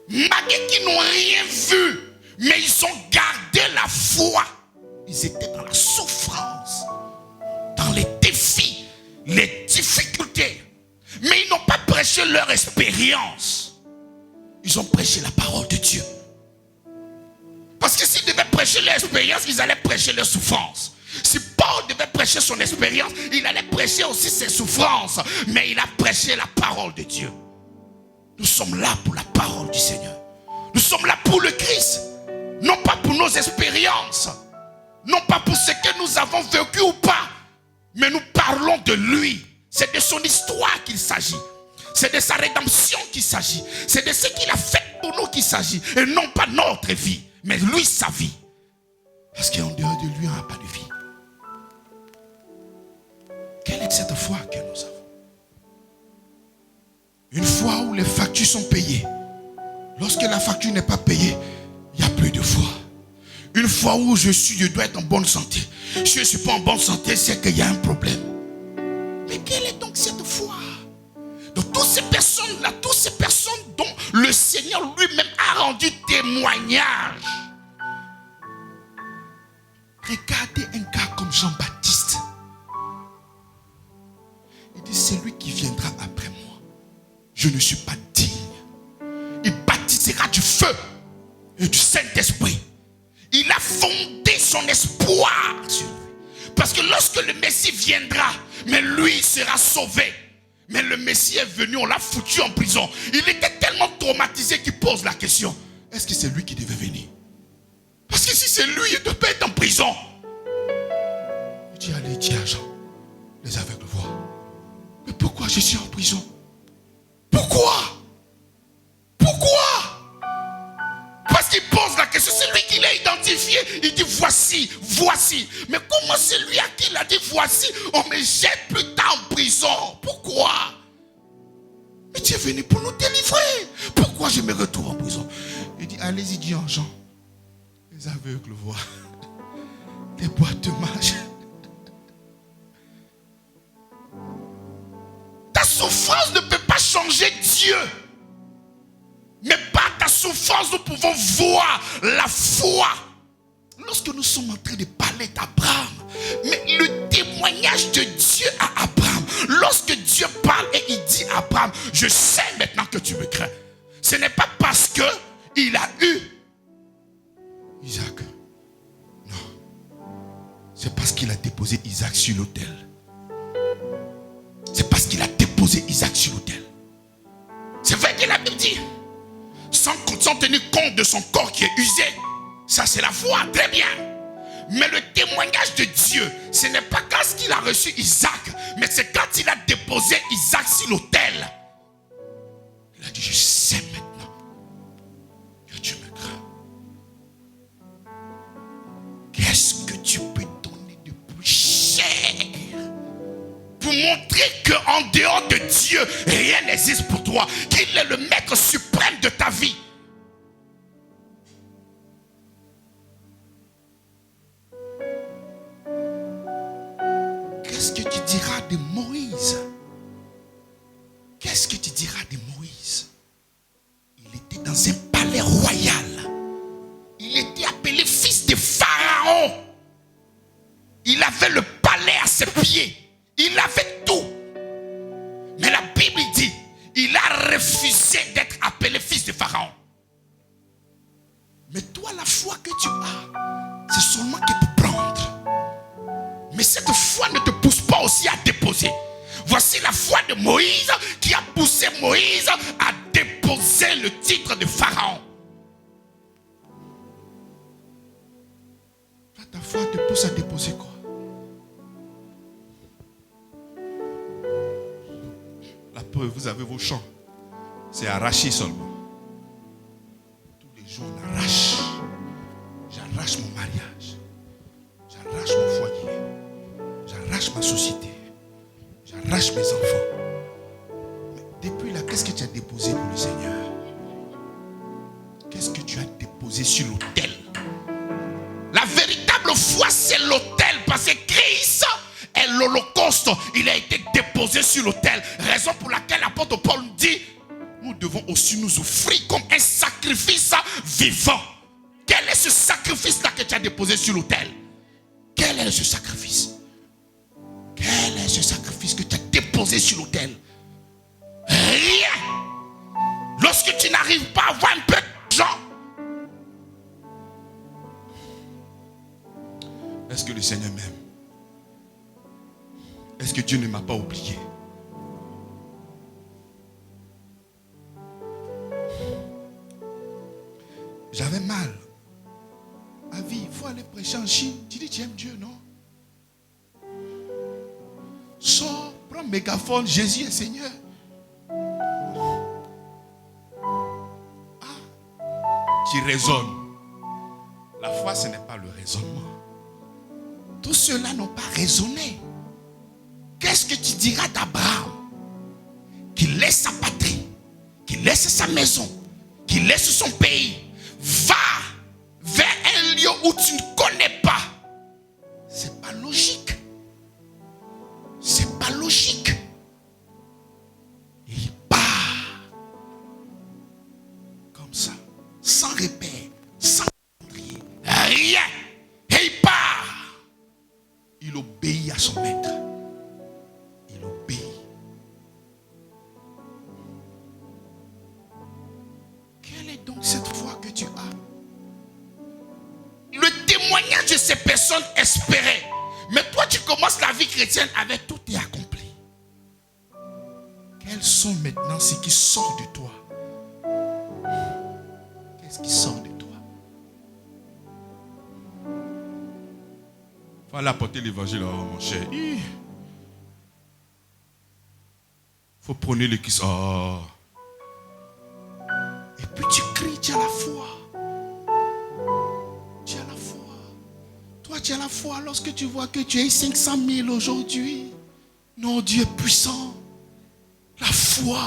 Malgré qu'ils n'ont rien vu, mais ils ont gardé la foi. Ils étaient dans la souffrance, dans les défis, les difficultés. Mais ils n'ont pas prêché leur expérience. Ils ont prêché la parole de Dieu. Parce que s'ils devaient prêcher leur expérience, ils allaient prêcher leur souffrance. Si Paul devait prêcher son expérience, il allait prêcher aussi ses souffrances. Mais il a prêché la parole de Dieu. Nous sommes là pour la parole du Seigneur. Nous sommes là pour le Christ. Non pas pour nos expériences. Non pas pour ce que nous avons vécu ou pas. Mais nous parlons de lui. C'est de son histoire qu'il s'agit. C'est de sa rédemption qu'il s'agit. C'est de ce qu'il a fait pour nous qu'il s'agit. Et non pas notre vie. Mais lui, sa vie. Parce qu'en dehors de lui, on n'a pas de vie. Quelle est cette foi que nous avons? Une foi où les factures sont payées. Lorsque la facture n'est pas payée, il n'y a plus de foi. Une foi où je dois être en bonne santé. Si je ne suis pas en bonne santé, c'est qu'il y a un problème. Mais quelle est donc cette foi? Donc toutes ces personnes-là, toutes ces personnes dont le Seigneur lui-même a rendu témoignage. Regardez un gars comme Jean-Baptiste. Il dit, c'est lui qui viendra après moi. Je ne suis pas digne. Il baptisera du feu et du Saint-Esprit. Il a fondé son espoir sur lui. Parce que lorsque le Messie viendra, mais lui sera sauvé. Mais le Messie est venu, on l'a foutu en prison. Il était tellement traumatisé qu'il pose la question. Est-ce que c'est lui qui devait venir? Parce que si c'est lui, il ne doit pas être en prison. Il dit, allez, dis à Jean, les aveugles voient. Mais pourquoi je suis en prison? Pourquoi? Pourquoi? Parce qu'il pose la question, c'est lui qui l'a identifié. Il dit voici, voici. Mais comment c'est lui à qui il a dit voici? On me jette plus tard en prison. Pourquoi? Mais tu es venu pour nous délivrer. Pourquoi je me retrouve en prison? Il dit allez-y, dis en Jean. Les aveugles voient. Les boîtes marchent. Ta souffrance ne peut pas changer Dieu. Mais par ta souffrance, nous pouvons voir la foi. Lorsque nous sommes en train de parler d'Abraham, mais le témoignage de Dieu à Abraham, lorsque Dieu parle et il dit à Abraham, je sais maintenant que tu me crains. Ce n'est pas parce qu'il a eu Isaac. Non. C'est parce qu'il a déposé Isaac sur l'autel. C'est parce qu'il a déposé Isaac sur l'autel. C'est vrai que sans tenir compte de son corps qui est usé. Ça, c'est la foi, très bien. Mais le témoignage de Dieu, ce n'est pas quand il a reçu Isaac, mais c'est quand il a déposé Isaac sur l'autel. Il a dit, je sais maintenant que Dieu me craint. Qu'est-ce que tu peux donner de plus cher pour montrer qu'en dehors de Dieu, rien n'existe pour toi, qu'il est le maître suprême de ta vie? Qu'est-ce que tu diras de Moïse? Qu'est-ce que tu diras de Moïse? Il était dans un palais royal. Il était appelé fils de Pharaon. Il avait le palais à ses pieds. Il avait tout. Mais la Bible dit, il a refusé d'être appelé fils de Pharaon. Mais toi, la foi que tu as, c'est seulement que pour prendre. Mais cette foi ne te pousse pas aussi à déposer. Voici la foi de Moïse qui a poussé Moïse à déposer le titre de Pharaon. Toi, ta foi te pousse à déposer quoi? La preuve, vous avez vos champs. C'est arraché seulement. Tous les jours, on arrache. J'arrache mon mariage. J'arrache mon foyer. J'arrache ma société. J'arrache mes enfants. Mais depuis là, qu'est-ce que tu as déposé pour le Seigneur? Qu'est-ce que tu as déposé sur l'autel? La véritable foi, c'est l'autel. Parce que Christ est l'holocauste. Il a été déposé sur l'autel. Raison pour laquelle l'apôtre Paul dit, nous devons aussi nous offrir comme un sacrifice vivant. Quel est ce sacrifice-là que tu as déposé sur l'autel? Quel est ce sacrifice? Quel est ce sacrifice que tu as déposé sur l'autel? Rien. Lorsque tu n'arrives pas à avoir un peu d'argent, est-ce que le Seigneur m'aime? Est-ce que Dieu ne m'a pas oublié? J'avais mal. À vie, il faut aller prêcher en Chine. Tu dis, tu aimes Dieu, non? Sors, prends mégaphone, Jésus est Seigneur. Ah, tu raisonnes. La foi, ce n'est pas le raisonnement. Tous ceux-là n'ont pas raisonné. Qu'est-ce que tu diras d'Abraham qui laisse sa patrie, qui laisse sa maison, qui laisse son pays, va vers un lieu où tu ne connais pas? C'est pas logique. C'est pas logique. Il part comme ça, sans repère, sans calendrier, rien. Et il part. Il obéit à son maître. Il obéit. Quelle est donc cette foi que tu as? Le témoignage de ces personnes espéraient. Mais toi, tu commences la vie chrétienne avec tout est accompli. Quels sont maintenant ce qui sort de toi? Qu'est-ce qui sort de toi? Il faut aller apporter l'évangile, oh, mon cher. Il faut prôner le Christ. Oh. Et puis tu cries, tu as la foi. Tu as la foi. Toi, tu as la foi lorsque tu vois que tu as 500 000 aujourd'hui. Non, Dieu est puissant. La foi.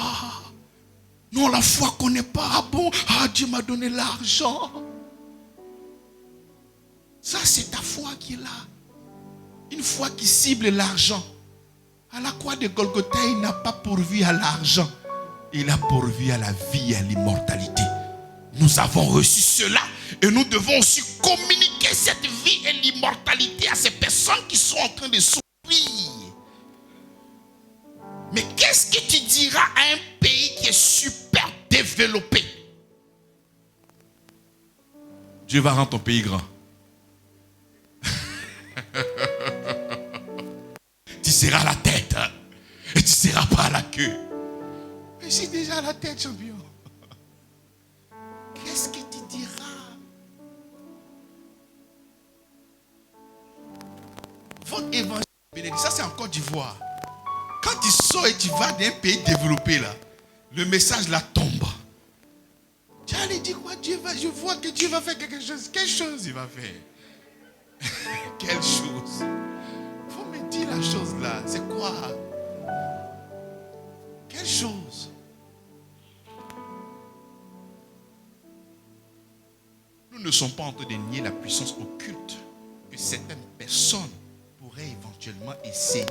Non, la foi qu'on n'est pas. Ah bon? Ah, Dieu m'a donné l'argent. Ça, c'est ta foi qui est là. Une foi qui cible l'argent. À la croix de Golgotha, il n'a pas pourvu à l'argent. Il a pourvu à la vie et à l'immortalité. Nous avons reçu cela et nous devons aussi communiquer cette vie et l'immortalité à ces personnes qui sont en train de souffrir. Mais qu'est-ce que tu diras à un pays qui est super développé? Dieu va rendre ton pays grand. Tu seras la tête et tu ne seras pas la queue. Mais c'est déjà la tête, champion. Qu'est-ce Côte d'Ivoire. Quand tu sors et tu vas dans un pays développé là, le message là tombe. Tu allais dire quoi? Je vois que Dieu va faire quelque chose. Quelle chose il va faire? Quelle chose? Il faut me dire la chose là. C'est quoi? Quelle chose? Nous ne sommes pas en train de nier la puissance occulte que certaines personnes pourraient éventuellement essayer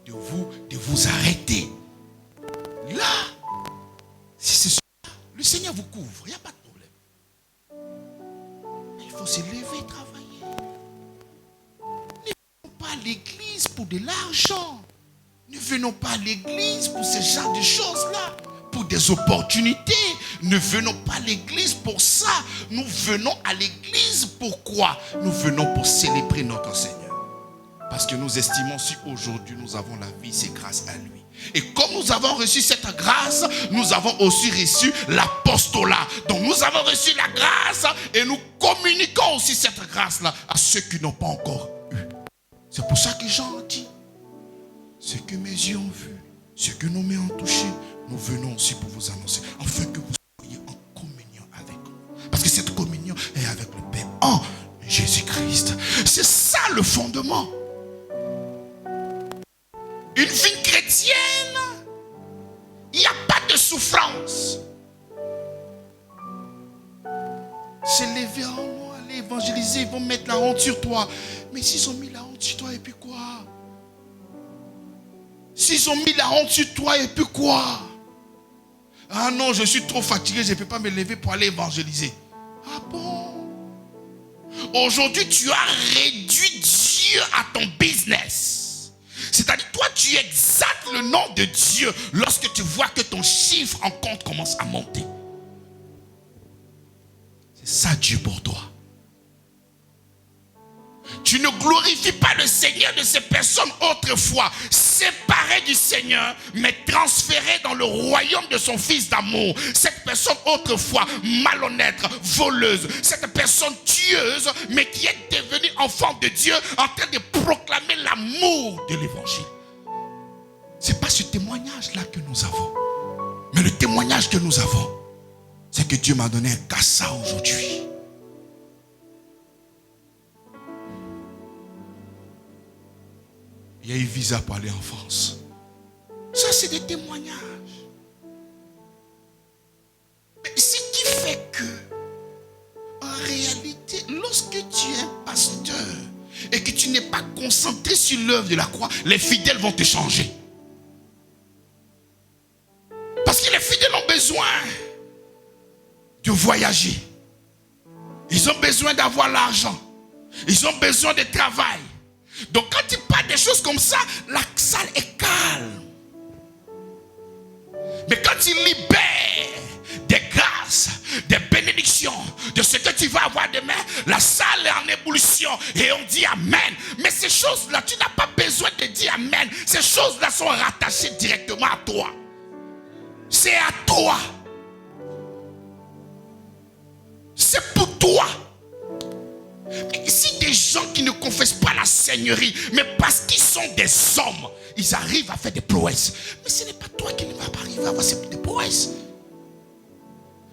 de vous arrêter. Là, si c'est cela, le Seigneur vous couvre, il n'y a pas de problème. Mais il faut se lever et travailler. Ne venons pas à l'église pour de l'argent. Ne venons pas à l'église pour ce genre de choses-là, pour des opportunités. Ne venons pas à l'église pour ça. Nous venons à l'église pourquoi? Nous venons pour célébrer notre Seigneur. Parce que nous estimons si aujourd'hui nous avons la vie, c'est grâce à lui. Et comme nous avons reçu cette grâce, nous avons aussi reçu l'apostolat. Donc nous avons reçu la grâce et nous communiquons aussi cette grâce-là à ceux qui n'ont pas encore eu. C'est pour ça que Jean a dit, ce que mes yeux ont vu, ce que nos mains ont touché, nous venons aussi pour vous annoncer, afin que vous soyez en communion avec nous. Parce que cette communion est avec le Père en Jésus-Christ. C'est ça le fondement. Une vie chrétienne, il n'y a pas de souffrance. Se lever en moi, aller évangéliser, ils vont mettre la honte sur toi. Mais s'ils ont mis la honte sur toi, et puis quoi? S'ils ont mis la honte sur toi, et puis quoi? Ah non, je suis trop fatigué, je ne peux pas me lever pour aller évangéliser. Ah bon? Aujourd'hui, tu as réduit Dieu à ton business. C'est-à-dire, toi, tu exaltes le nom de Dieu lorsque tu vois que ton chiffre en compte commence à monter. C'est ça Dieu pour toi. Tu ne glorifies pas le Seigneur de ces personnes autrefois séparées du Seigneur, mais transférées dans le royaume de son Fils d'amour. Cette personne autrefois malhonnête, voleuse, cette personne tueuse, mais qui est devenue enfant de Dieu en train de proclamer l'amour de l'évangile. Ce n'est pas ce témoignage-là que nous avons. Mais le témoignage que nous avons, c'est que Dieu m'a donné un cassa aujourd'hui. Il y a eu visa pour aller en France. Ça, c'est des témoignages. Mais ce qui fait que, en réalité, lorsque tu es un pasteur et que tu n'es pas concentré sur l'œuvre de la croix, les fidèles vont te changer. Parce que les fidèles ont besoin de voyager. Ils ont besoin d'avoir l'argent. Ils ont besoin de travail. Donc quand tu parles des choses comme ça, la salle est calme. Mais quand tu libères des grâces, des bénédictions, de ce que tu vas avoir demain, la salle est en ébullition et on dit Amen. Mais ces choses-là, tu n'as pas besoin de dire Amen. Ces choses-là sont rattachées directement à toi. C'est à toi. C'est pour toi. Mais ici, des gens qui ne confessent pas la Seigneurie, mais parce qu'ils sont des hommes, ils arrivent à faire des prouesses. Mais ce n'est pas toi qui ne vas pas arriver à avoir des prouesses.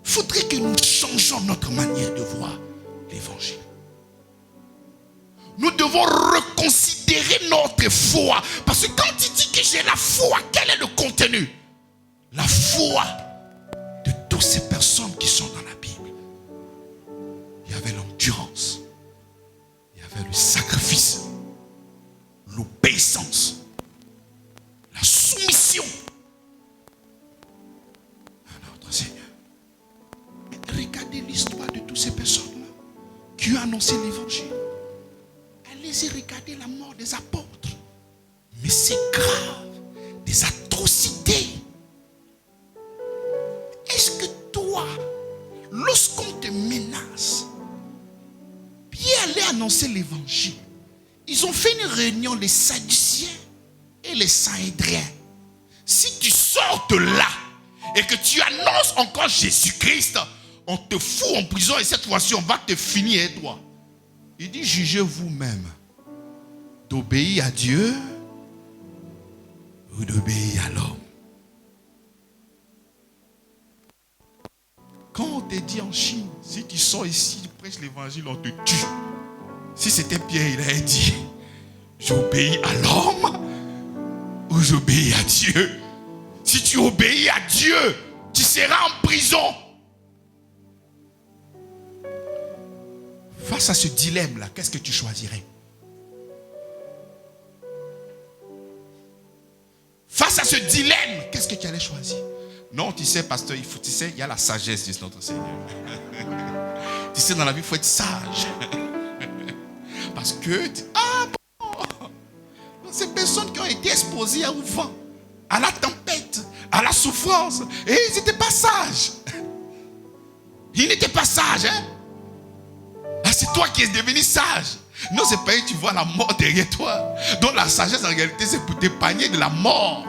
Il faudrait que nous changions notre manière de voir l'évangile. Nous devons reconsidérer notre foi. Parce que quand tu dis que j'ai la foi, quel est le contenu? La foi de toutes ces personnes qui sont dans la Bible. Il y avait l'endurance. Il y avait le sacrifice. L'obéissance. La soumission à notre Seigneur. Mais regardez l'histoire de toutes ces personnes-là qui ont annoncé l'évangile. Allez-y regarder la mort des apôtres. Mais c'est grave. Des atrocités. Est-ce que toi, lorsqu'on te menace, puis aller annoncer l'évangile, ils ont fait une réunion, les Sadduciens et les Sanhédriens. Si tu sors de là et que tu annonces encore Jésus-Christ, on te fout en prison et cette fois-ci on va te finir et toi. Il dit jugez vous-même d'obéir à Dieu ou d'obéir à l'homme. Quand on te dit en Chine, si tu sors ici, tu prêches l'évangile, on te tue. Si c'était Pierre, il aurait dit, j'obéis à l'homme ou j'obéis à Dieu. Si tu obéis à Dieu, tu seras en prison. Face à ce dilemme-là, qu'est-ce que tu choisirais? Face à ce dilemme, qu'est-ce que tu allais choisir? Non, tu sais, pasteur, il y a la sagesse de notre Seigneur. Tu sais, dans la vie, il faut être sage. Parce que, ces personnes qui ont été exposées au vent, à la tempête, à la souffrance, et ils n'étaient pas sages. Ils n'étaient pas sages, hein? Ah, c'est toi qui es devenu sage. Non, c'est pas que tu vois la mort derrière toi. Donc la sagesse, en réalité, c'est pour t'épargner de la mort.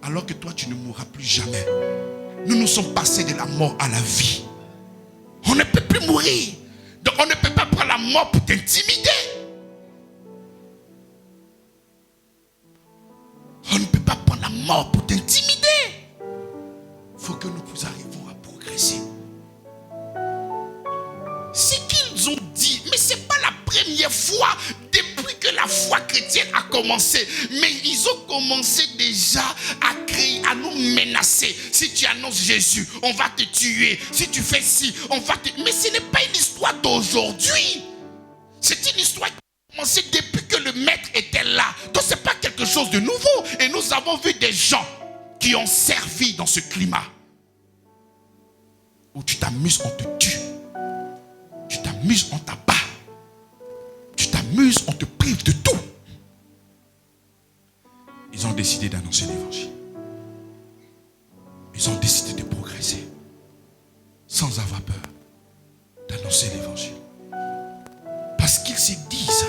Alors que toi, tu ne mourras plus jamais. Nous nous sommes passés de la mort à la vie. On ne peut plus mourir. Donc on ne peut pas prendre la mort pour t'intimider. On ne peut pas prendre la mort pour t'intimider. Il faut que nous arrivions à progresser. C'est qu'ils ont dit, mais ce n'est pas la première fois depuis que la foi chrétienne a commencé. Mais ils ont commencé déjà à créer, à nous menacer. Si tu annonces Jésus, on va te tuer. Si tu fais ci, on va te... Mais ce n'est pas une histoire d'aujourd'hui. C'est une histoire qui a commencé depuis que le maître était là. Donc ce n'est pas quelque chose de nouveau. Et nous avons vu des gens qui ont servi dans ce climat. Où tu t'amuses, on te tue. Tu t'amuses, on t'abat. Tu t'amuses, on te prive de tout. Ils ont décidé d'annoncer l'évangile. Ils ont décidé de progresser. Sans avoir peur d'annoncer l'évangile. Parce qu'ils se disent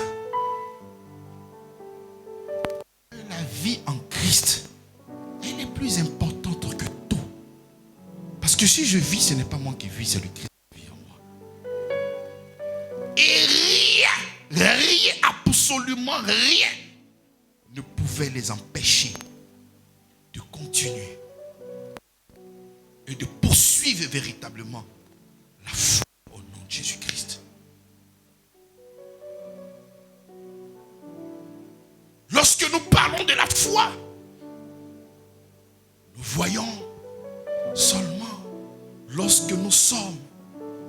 que la vie en Christ, elle est plus importante que tout. Parce que si je vis, ce n'est pas moi qui vis, c'est le Christ. Et rien, absolument rien ne pouvait les empêcher de continuer et de poursuivre véritablement la foi au nom de Jésus-Christ. Lorsque nous parlons de la foi, nous voyons seulement lorsque nous sommes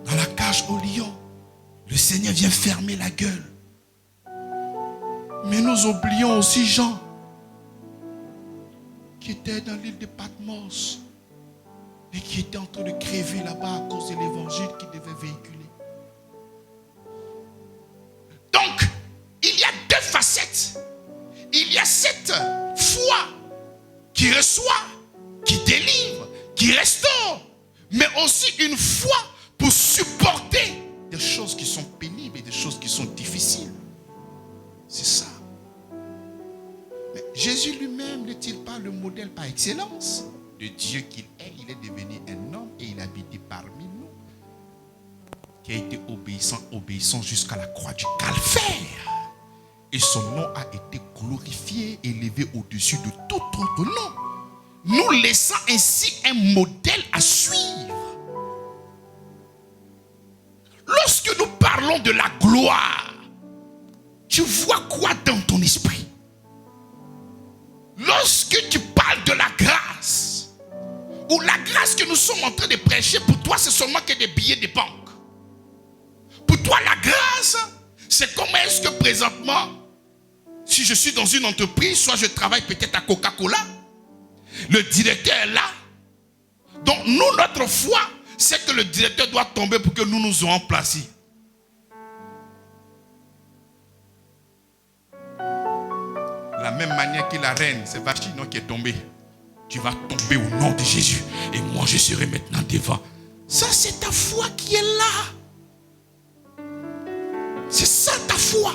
dans la cage au lion, le Seigneur vient fermer la gueule. Mais nous oublions aussi Jean, qui était dans l'île de Patmos et qui était en train de crever là-bas à cause de l'évangile qu'il devait véhiculer. Donc, il y a deux facettes. Il y a cette foi qui reçoit, qui délivre, qui restaure, mais aussi une foi pour supporter des choses qui sont pénibles et des choses qui sont difficiles. C'est ça. Mais Jésus lui-même n'est-il pas le modèle par excellence de Dieu qu'il est? Il est devenu un homme et il habitait parmi nous. Qui a été obéissant jusqu'à la croix du calvaire. Et son nom a été glorifié, élevé au-dessus de tout autre nom. Nous laissant ainsi un modèle à suivre. Lorsque nous parlons de la gloire, tu vois quoi dans ton esprit? Lorsque tu parles de la grâce, ou la grâce que nous sommes en train de prêcher, pour toi c'est seulement que des billets de banque. Pour toi la grâce, c'est comment est-ce que présentement, si je suis dans une entreprise, soit je travaille peut-être à Coca-Cola, le directeur est là. Donc nous, notre foi, c'est que le directeur doit tomber pour que nous nous ayons placés. De la même manière que la reine, c'est Vashti qui est tombée. Tu vas tomber au nom de Jésus. Et moi, je serai maintenant devant. Ça, c'est ta foi qui est là. C'est ça ta foi.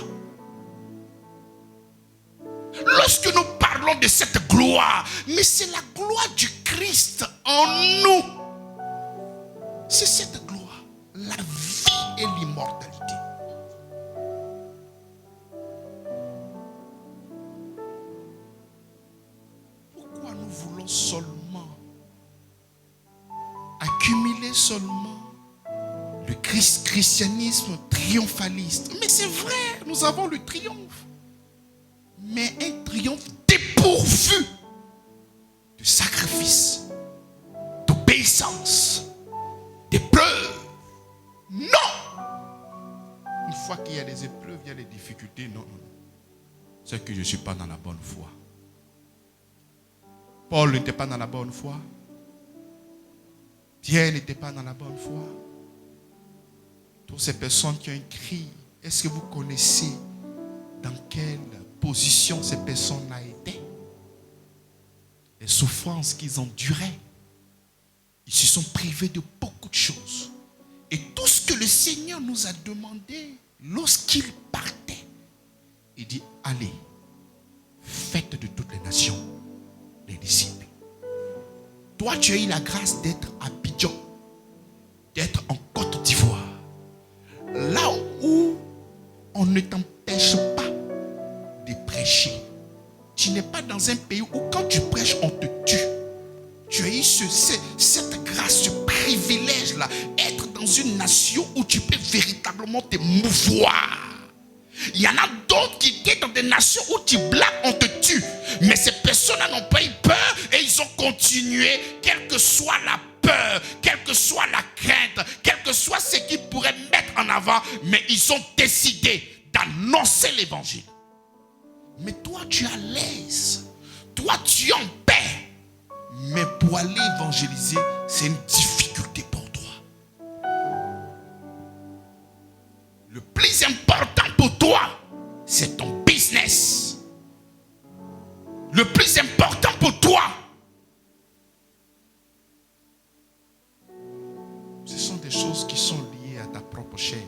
Lorsque nous parlons de cette gloire, mais c'est la gloire du Christ en nous. C'est cette gloire, la vie et l'immortalité. est seulement le christianisme triomphaliste. Mais c'est vrai, nous avons le triomphe. Mais un triomphe dépourvu de sacrifice, d'obéissance, d'épreuves. Non! Une fois qu'il y a des épreuves, il y a des difficultés. Non. C'est que je ne suis pas dans la bonne foi. Paul n'était pas dans la bonne foi. Pierre n'était pas dans la bonne foi. Toutes ces personnes qui ont écrit, est-ce que vous connaissez dans quelle position ces personnes-là étaient? Les souffrances qu'ils enduraient. Ils se sont privés de beaucoup de choses. Et tout ce que le Seigneur nous a demandé lorsqu'il partait, il dit, allez, faites de toutes les nations les disciples. Toi, tu as eu la grâce d'être à Abidjan, d'être en Côte d'Ivoire, là où on ne t'empêche pas de prêcher. Tu n'es pas dans un pays où quand tu prêches, on te tue. Tu as eu cette grâce, ce privilège-là, être dans une nation où tu peux véritablement te mouvoir. Il y en a d'autres qui étaient dans des nations où tu blagues, on te tue. Mais ces personnes-là n'ont pas eu peur et ils ont continué, quelle que soit la peur, quelle que soit la crainte, quel que soit ce qu'ils pourraient mettre en avant, mais ils ont décidé d'annoncer l'évangile. Mais toi, tu es à l'aise. Toi, tu es en paix. Mais pour aller évangéliser, c'est une difficulté pour toi. Le plus important pour toi, c'est ton business. Le plus important pour toi, ce sont des choses qui sont liées à ta propre chair.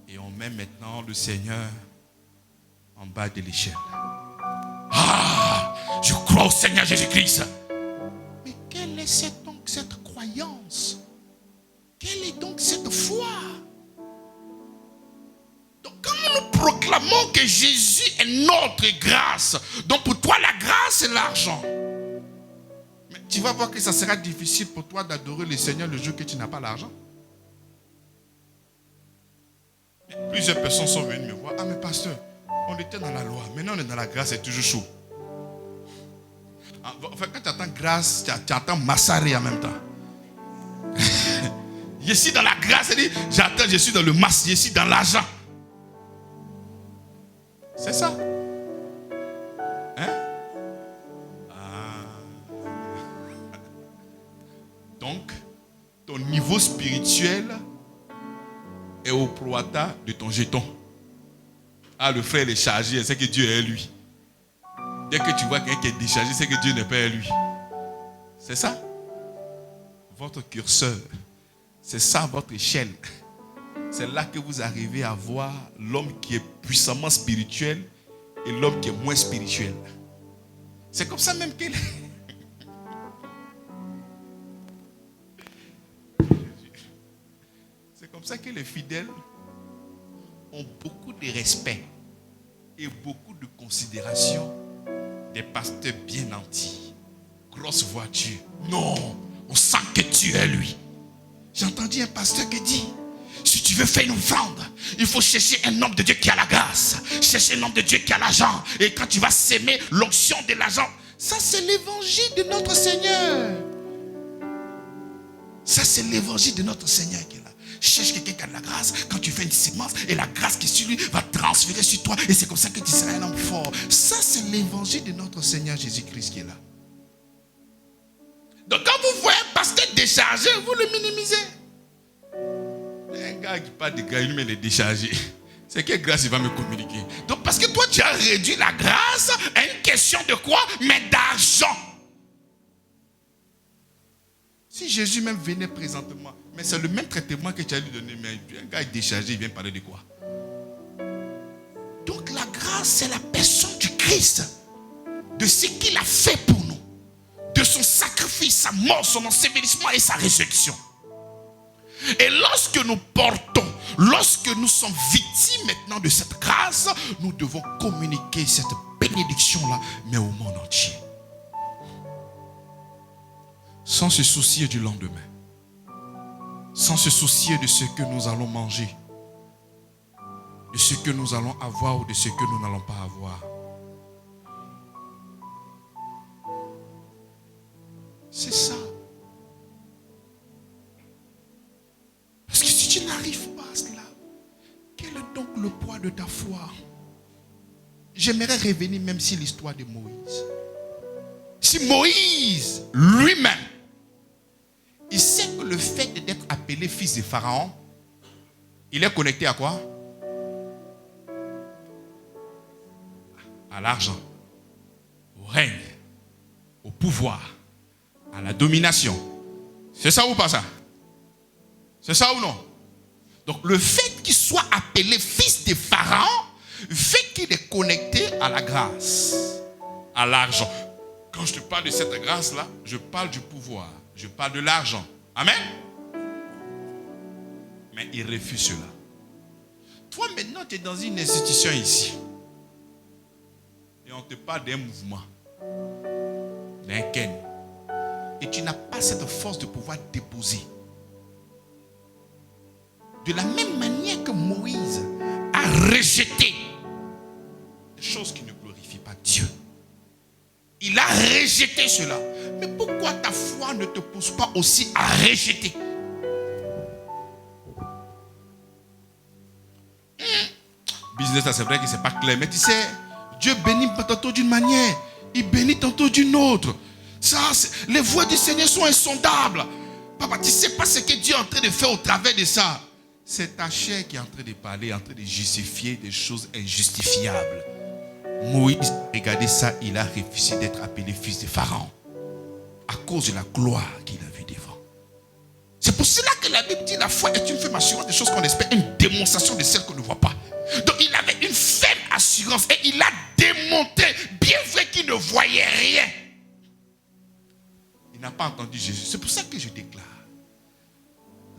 Et on met maintenant le Seigneur en bas de l'échelle. Ah, je crois au Seigneur Jésus-Christ. Mais quelle est donc cette croyance? Quelle est donc cette foi? Donc quand nous proclamons que Jésus est notre grâce, donc pour toi la grâce c'est l'argent. Mais tu vas voir que ça sera difficile pour toi d'adorer le Seigneur le jour que tu n'as pas l'argent. Plusieurs personnes sont venues me voir. Ah mais pasteur, on était dans la loi, maintenant on est dans la grâce, c'est toujours chaud. Enfin, quand tu entends grâce, tu entends massaré en même temps. Je suis dans la grâce, j'attends, je suis dans le masse, je suis dans l'argent. C'est ça. Hein? Donc, ton niveau spirituel est au prorata de ton jeton. Ah, le frère est chargé, c'est que Dieu est lui. Dès que tu vois quelqu'un qui est déchargé, c'est que Dieu n'est pas lui. C'est ça. Votre curseur. C'est ça votre échelle. C'est là que vous arrivez à voir l'homme qui est puissamment spirituel et l'homme qui est moins spirituel. C'est comme ça même qu'il est. C'est comme ça que les fidèles ont beaucoup de respect et beaucoup de considération des pasteurs bien nantis. Grosse voiture. Non, on sent que tu es lui. J'ai entendu un pasteur qui dit, si tu veux faire une offrande, il faut chercher un homme de Dieu qui a la grâce. Chercher un homme de Dieu qui a l'argent. Et quand tu vas s'aimer l'onction de l'argent, ça c'est l'évangile de notre Seigneur. Ça c'est l'évangile de notre Seigneur qui est là. Cherche quelqu'un qui a de la grâce. Quand tu fais une sémence, et la grâce qui est sur lui va transférer sur toi. Et c'est comme ça que tu seras un homme fort. Ça c'est l'évangile de notre Seigneur Jésus-Christ qui est là. Donc quand vous voyez un pasteur déchargé, vous le minimisez. Un gars qui parle de grâce, lui, il est déchargé. C'est quelle grâce il va me communiquer? Donc parce que toi tu as réduit la grâce à une question de quoi? Mais d'argent. Si Jésus même venait présentement, mais c'est le même traitement que tu as lui donné, mais un gars est déchargé, il vient parler de quoi? Donc la grâce, c'est la personne du Christ, de ce qu'il a fait pour nous, de son sacrifice, sa mort, son ensevelissement et sa résurrection. Et lorsque nous portons, lorsque nous sommes victimes maintenant de cette grâce, nous devons communiquer cette bénédiction-là, mais au monde entier. Sans se soucier du lendemain. sans se soucier de ce que nous allons manger, de ce que nous allons avoir ou de ce que nous n'allons pas avoir. C'est ça. Parce que si tu n'arrives pas à cela, quel est donc le poids de ta foi? J'aimerais revenir même sur l'histoire de Moïse. Si Moïse lui-même, il sait que le fait d'être appelé fils de Pharaon, il est connecté à quoi? À l'argent, au règne, au pouvoir, à la domination. C'est ça ou pas ça? C'est ça ou non? Donc le fait qu'il soit appelé fils de Pharaon fait qu'il est connecté à la grâce, à l'argent. Quand je te parle de cette grâce-là, je parle du pouvoir, je parle de l'argent. Amen? Mais il refuse cela. Toi maintenant, tu es dans une institution ici. Et on te parle d'un mouvement, d'un ken. Et tu n'as pas cette force de pouvoir déposer. De la même manière que Moïse a rejeté des choses qui ne glorifient pas Dieu. Il a rejeté cela. Mais pourquoi ta foi ne te pousse pas aussi à rejeter? Business, c'est vrai que ce n'est pas clair. Mais tu sais, Dieu bénit tantôt d'une manière, il bénit tantôt d'une autre. Ça, les voies du Seigneur sont insondables. Papa, tu ne sais pas ce que Dieu est en train de faire au travers de ça. C'est ta chair qui est en train de parler, en train de justifier des choses injustifiables. Moïse, regardez ça, il a refusé d'être appelé fils de Pharaon à cause de la gloire qu'il a vue devant. C'est pour cela que la Bible dit la foi est une ferme assurance des choses qu'on espère, une démonstration de celles qu'on ne voit pas. Donc il avait une ferme assurance et il a démontré, bien vrai qu'il ne voyait rien. Il n'a pas entendu Jésus. C'est pour ça que je déclare,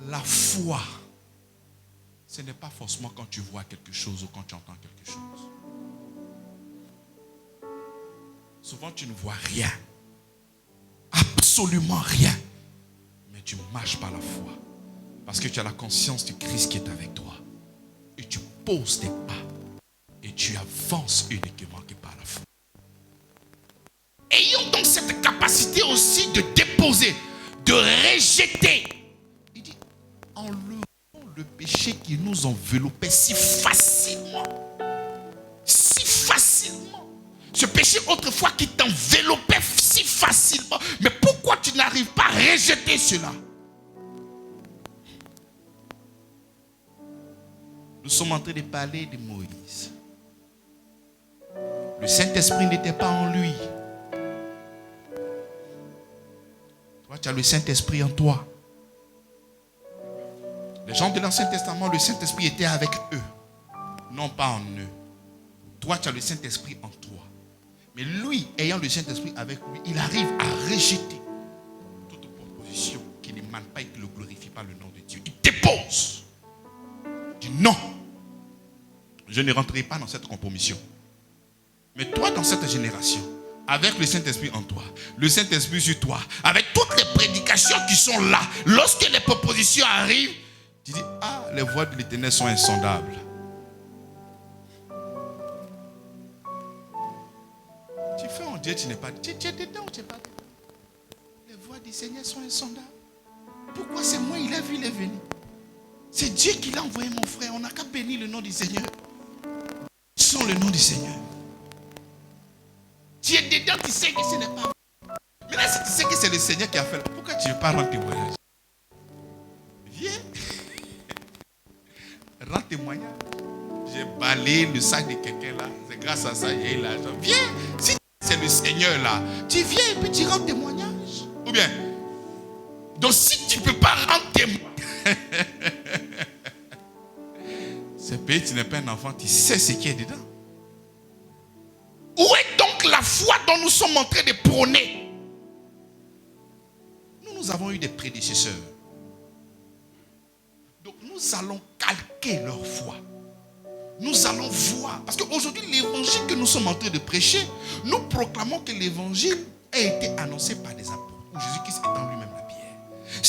la foi, ce n'est pas forcément quand tu vois quelque chose ou quand tu entends quelque chose. Souvent, tu ne vois rien. Absolument rien. Mais tu marches par la foi. Parce que tu as la conscience du Christ qui est avec toi. Et tu poses tes pas. Et tu avances uniquement que par la foi. Ayons donc cette capacité aussi de déposer, de rejeter. Il dit, enlevons le péché qui nous enveloppait si facilement. Si facilement. Ce péché autrefois qui t'enveloppait si facilement. Mais pourquoi tu n'arrives pas à rejeter cela? Nous sommes en train de parler de Moïse. Le Saint-Esprit n'était pas en lui. Toi, tu as le Saint-Esprit en toi. Les gens de l'Ancien Testament, le Saint-Esprit était avec eux. Non pas en eux. Toi, tu as le Saint-Esprit en toi. Mais lui, ayant le Saint-Esprit avec lui, il arrive à rejeter toute proposition qui n'émane pas et qui ne glorifie pas le nom de Dieu. Il dépose. Il dit non. Je ne rentrerai pas dans cette compromission. Mais toi, dans cette génération, avec le Saint-Esprit en toi, le Saint-Esprit sur toi, avec toutes les prédications qui sont là, lorsque les propositions arrivent, tu dis, ah, les voies de l'Éternel sont insondables. Tu fais en Dieu, tu n'es pas. Tu es dedans ou tu n'es pas dedans? Les voies du Seigneur sont insondables. Pourquoi c'est moi, il a vu, il est venu? C'est Dieu qui l'a envoyé, mon frère. On n'a qu'à bénir le nom du Seigneur. Sans le nom du Seigneur. Tu es dedans, tu sais que ce n'est pas. Mais là, si tu sais que c'est le Seigneur qui a fait, pourquoi tu ne veux pas rendre témoignage? Viens. Rends témoignage. J'ai balayé le sac de quelqu'un là. C'est grâce à ça, il y a eu l'argent. Viens. Si c'est le Seigneur là, tu viens et puis tu rends témoignage. Ou bien. Donc si tu ne peux pas rendre témoignage, ce pays, tu n'es pas un enfant, tu sais ce qui est dedans. Où est donc la foi dont nous sommes en train de prôner? Nous avons eu des prédécesseurs. Donc nous allons calquer leur foi. Nous allons voir. Parce qu'aujourd'hui, l'évangile que nous sommes en train de prêcher, nous proclamons que l'évangile a été annoncé par des apôtres. Où Jésus-Christ est en lui-même la pierre.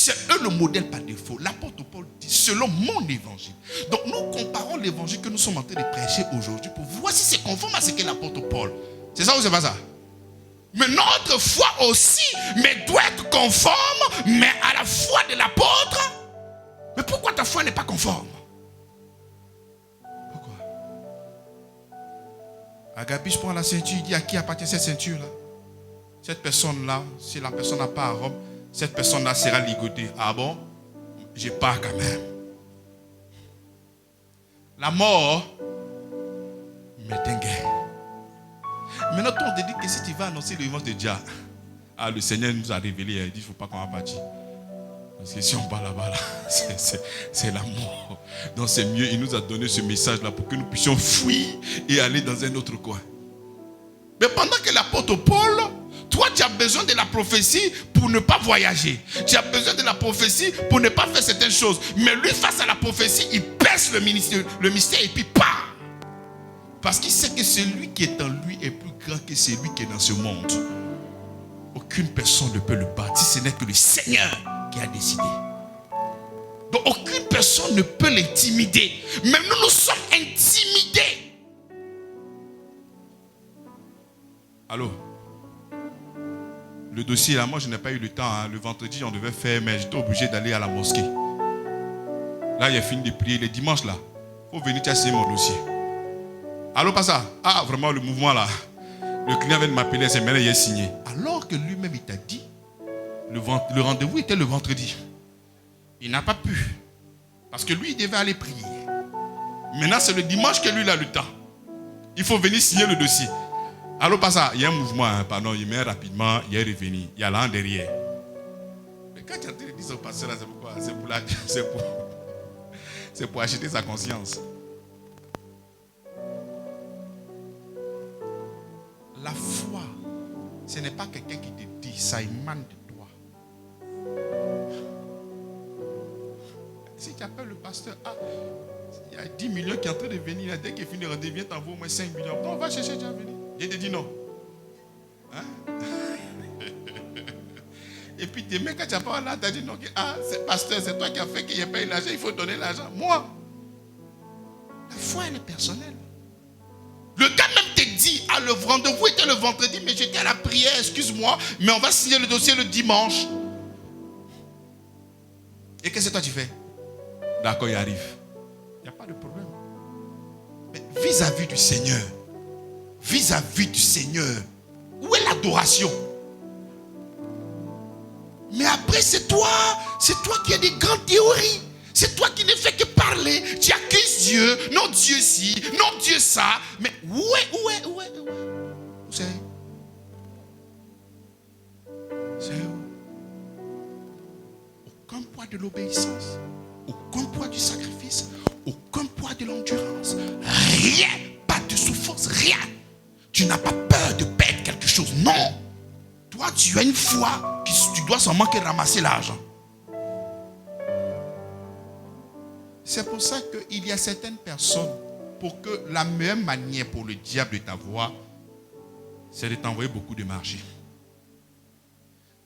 C'est eux le modèle par défaut. L'apôtre Paul dit, selon mon évangile. Donc nous comparons l'évangile que nous sommes en train de prêcher aujourd'hui pour voir si c'est conforme à ce qu'est l'apôtre Paul. C'est ça ou c'est pas ça? Mais notre foi aussi, mais doit être conforme, mais à la foi de l'apôtre. Mais pourquoi ta foi n'est pas conforme? Pourquoi? Agabus prend la ceinture, il dit à qui appartient cette ceinture-là? Cette personne-là, si la personne n'a pas à Rome, cette personne-là sera ligotée. Ah bon? Je pars quand même. La mort m'est un gain. Maintenant, on te dit que si tu vas annoncer l'évangile de Dieu, le Seigneur nous a révélé, il dit il ne faut pas qu'on va partir. Parce que si on part là-bas, là, c'est la mort. Donc c'est mieux, il nous a donné ce message-là pour que nous puissions fuir et aller dans un autre coin. Mais pendant que l'apôtre Paul, toi tu as besoin de la prophétie pour ne pas voyager. Tu as besoin de la prophétie pour ne pas faire certaines choses. Mais lui, face à la prophétie, il baisse le mystère et puis part. Parce qu'il sait que celui qui est en lui est plus grand que celui qui est dans ce monde. Aucune personne ne peut le battre si ce n'est que le Seigneur qui a décidé. Donc aucune personne ne peut l'intimider. Même nous sommes intimidés. Allô? Le dossier là, moi je n'ai pas eu le temps. Le vendredi on devait faire, mais j'étais obligé d'aller à la mosquée. Là il a fini de prier. Le dimanche là, il faut venir signer mon dossier. Allô, pas ça? Ah, vraiment, le mouvement là. Le client vient de m'appeler, c'est maintenant il est signé. Alors que lui-même, il t'a dit, le rendez-vous était le vendredi. Il n'a pas pu. Parce que lui, il devait aller prier. Maintenant, c'est le dimanche que lui, il a le temps. Il faut venir signer le dossier. Allô, pas ça? Il y a un mouvement, hein, pardon, il met rapidement, il est revenu. Il y a là en derrière. Mais quand tu as dit ça au pasteur, c'est pourquoi? C'est pour acheter sa conscience. La foi, ce n'est pas quelqu'un qui te dit, ça émane de toi. Si tu appelles le pasteur, il y a 10 millions qui sont en train de venir, dès qu'il finit le rendez-vous, viens t'envoyer au moins 5 millions. Non, on va chercher, tu vas venir. Il te dit non. Hein? Et puis demain, quand tu as pas là, tu as dit non, c'est pasteur, c'est toi qui as fait qu'il n'y ait pas eu l'argent, il faut donner l'argent. Moi, la foi, elle est personnelle. Le gars même te dit, le rendez-vous était le vendredi, mais j'étais à la prière, excuse-moi, mais on va signer le dossier le dimanche. Et qu'est-ce que toi tu fais? D'accord, il arrive. Il n'y a pas de problème. Mais vis-à-vis du Seigneur, où est l'adoration? Mais après, c'est toi qui as des grandes théories. C'est toi qui ne fais que parler. Tu accuses Dieu. Non, Dieu ci. Non, Dieu ça. Mais où c'est? C'est où? Aucun poids de l'obéissance. Aucun poids du sacrifice. Aucun poids de l'endurance. Rien. Pas de souffrance. Rien. Tu n'as pas peur de perdre quelque chose. Non. Toi, tu as une foi. Tu dois seulement que ramasser l'argent. C'est pour ça qu'il y a certaines personnes, pour que la meilleure manière pour le diable de t'avoir, c'est de t'envoyer beaucoup de marché.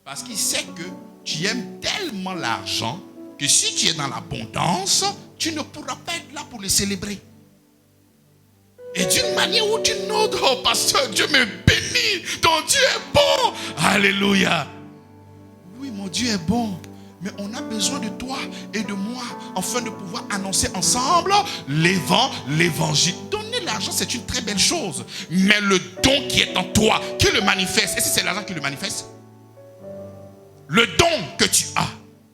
Parce qu'il sait que tu aimes tellement l'argent que si tu es dans l'abondance, tu ne pourras pas être là pour le célébrer. Et d'une manière ou d'une autre, oh pasteur, Dieu me bénit, ton Dieu est bon. Alléluia. Oui, mon Dieu est bon. Mais on a besoin de toi et de moi afin de pouvoir annoncer ensemble l'évangile. Donner l'argent, c'est une très belle chose. Mais le don qui est en toi, qui le manifeste, est-ce que c'est l'argent qui le manifeste? Le don que tu as,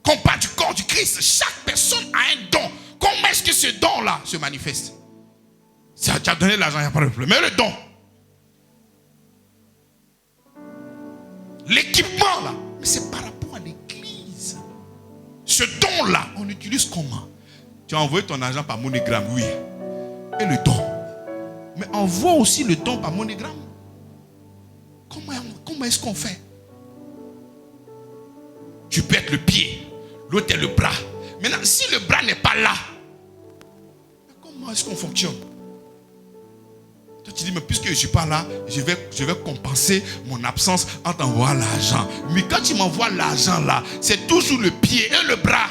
combat du corps du Christ, chaque personne a un don. Comment est-ce que ce don-là se manifeste? Si tu as donné l'argent, il n'y a pas de problème. Mais le don, l'équipement là, mais c'est par rapport à l'église. Ce don-là, on utilise comment? Tu as envoyé ton argent par MoneyGram, oui. Et le don. Mais envoie aussi le don par MoneyGram. Comment est-ce qu'on fait? Tu peux être le pied, l'autre est le bras. Maintenant, si le bras n'est pas là, comment est-ce qu'on fonctionne? Toi, tu dis, mais puisque je ne suis pas là, je vais compenser mon absence en t'envoyant l'argent. Mais quand tu m'envoies l'argent là, c'est toujours le pied et le bras.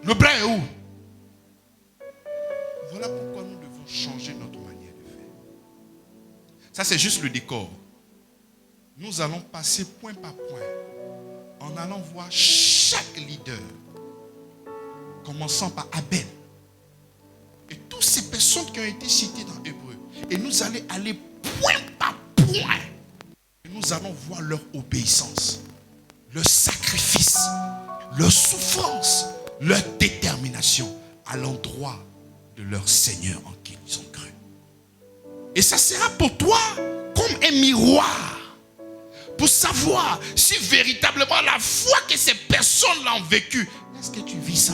Le bras est où? Voilà pourquoi nous devons changer notre manière de faire. Ça, c'est juste le décor. Nous allons passer point par point en allant voir chaque leader, commençant par Abel. Et toutes ces personnes qui ont été citées dans Hébreu. Et nous allons aller point par point. Et nous allons voir leur obéissance, leur sacrifice, leur souffrance, leur détermination à l'endroit de leur Seigneur en qui ils ont cru. Et ça sera pour toi comme un miroir pour savoir si véritablement la foi que ces personnes ont vécue, est-ce que tu vis ça?